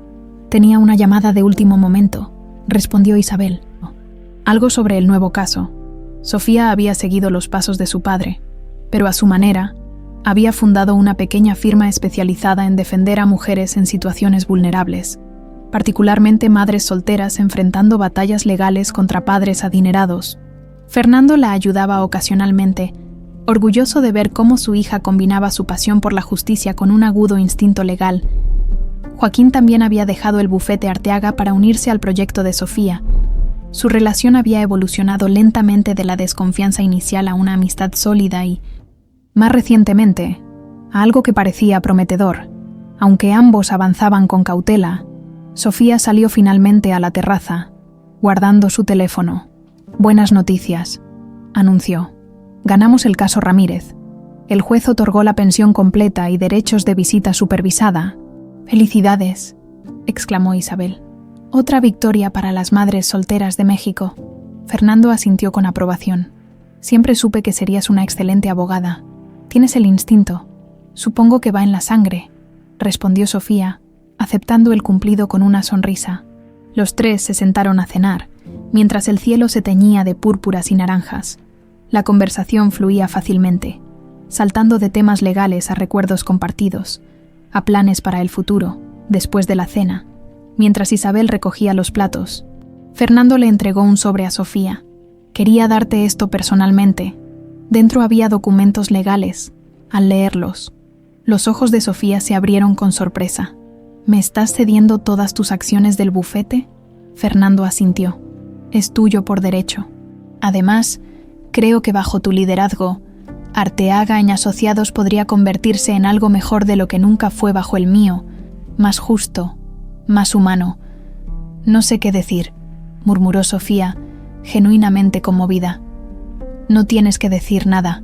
Tenía una llamada de último momento», respondió Isabel. Algo sobre el nuevo caso. Sofía había seguido los pasos de su padre, pero a su manera, había fundado una pequeña firma especializada en defender a mujeres en situaciones vulnerables, particularmente madres solteras enfrentando batallas legales contra padres adinerados. Fernando la ayudaba ocasionalmente, orgulloso de ver cómo su hija combinaba su pasión por la justicia con un agudo instinto legal. Joaquín también había dejado el bufete Arteaga para unirse al proyecto de Sofía. Su relación había evolucionado lentamente de la desconfianza inicial a una amistad sólida y, más recientemente, a algo que parecía prometedor. Aunque ambos avanzaban con cautela, Sofía salió finalmente a la terraza, guardando su teléfono. «Buenas noticias», anunció. «Ganamos el caso Ramírez. El juez otorgó la pensión completa y derechos de visita supervisada». «¡Felicidades!», exclamó Isabel. «Otra victoria para las madres solteras de México». Fernando asintió con aprobación. Siempre supe que serías una excelente abogada. Tienes el instinto. Supongo que va en la sangre, respondió Sofía, aceptando el cumplido con una sonrisa. Los tres se sentaron a cenar, mientras el cielo se teñía de púrpuras y naranjas. La conversación fluía fácilmente, saltando de temas legales a recuerdos compartidos, a planes para el futuro, después de la cena. Mientras Isabel recogía los platos, Fernando le entregó un sobre a Sofía. Quería darte esto personalmente. Dentro había documentos legales. Al leerlos, los ojos de Sofía se abrieron con sorpresa. ¿Me estás cediendo todas tus acciones del bufete? Fernando asintió. Es tuyo por derecho. Además, creo que bajo tu liderazgo, Arteaga y Asociados podría convertirse en algo mejor de lo que nunca fue bajo el mío, más justo, más humano. No sé qué decir, murmuró Sofía, genuinamente conmovida. No tienes que decir nada,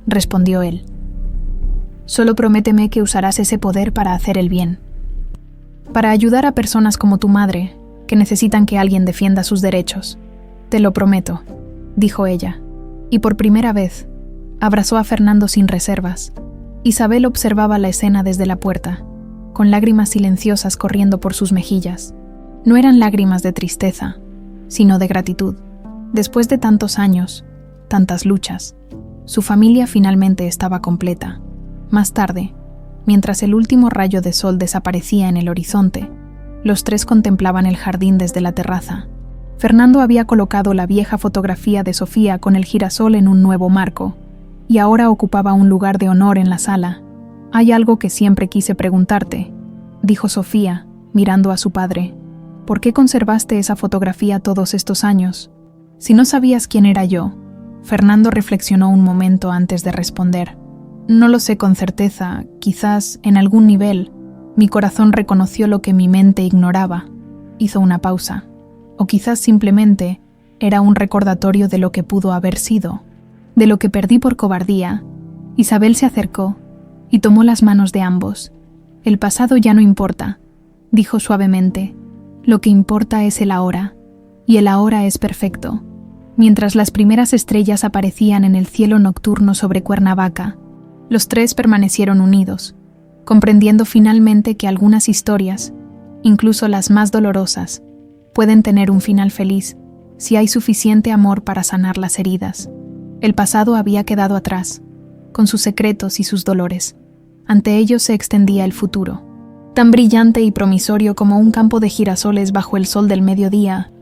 respondió él. Solo prométeme que usarás ese poder para hacer el bien. Para ayudar a personas como tu madre, que necesitan que alguien defienda sus derechos. Te lo prometo, dijo ella, y por primera vez, abrazó a Fernando sin reservas. Isabel observaba la escena desde la puerta, con lágrimas silenciosas corriendo por sus mejillas. No eran lágrimas de tristeza, sino de gratitud. Después de tantos años, tantas luchas, su familia finalmente estaba completa. Más tarde, mientras el último rayo de sol desaparecía en el horizonte, los tres contemplaban el jardín desde la terraza. Fernando había colocado la vieja fotografía de Sofía con el girasol en un nuevo marco, y ahora ocupaba un lugar de honor en la sala. Hay algo que siempre quise preguntarte, dijo Sofía, mirando a su padre. ¿Por qué conservaste esa fotografía todos estos años? Si no sabías quién era yo, Fernando reflexionó un momento antes de responder. No lo sé con certeza, quizás, en algún nivel, mi corazón reconoció lo que mi mente ignoraba. Hizo una pausa. O quizás simplemente era un recordatorio de lo que pudo haber sido, de lo que perdí por cobardía. Isabel se acercó y tomó las manos de ambos. El pasado ya no importa, dijo suavemente. Lo que importa es el ahora, y el ahora es perfecto. Mientras las primeras estrellas aparecían en el cielo nocturno sobre Cuernavaca, los tres permanecieron unidos, comprendiendo finalmente que algunas historias, incluso las más dolorosas, pueden tener un final feliz si hay suficiente amor para sanar las heridas. El pasado había quedado atrás, con sus secretos y sus dolores. Ante ellos se extendía el futuro, tan brillante y promisorio como un campo de girasoles bajo el sol del mediodía,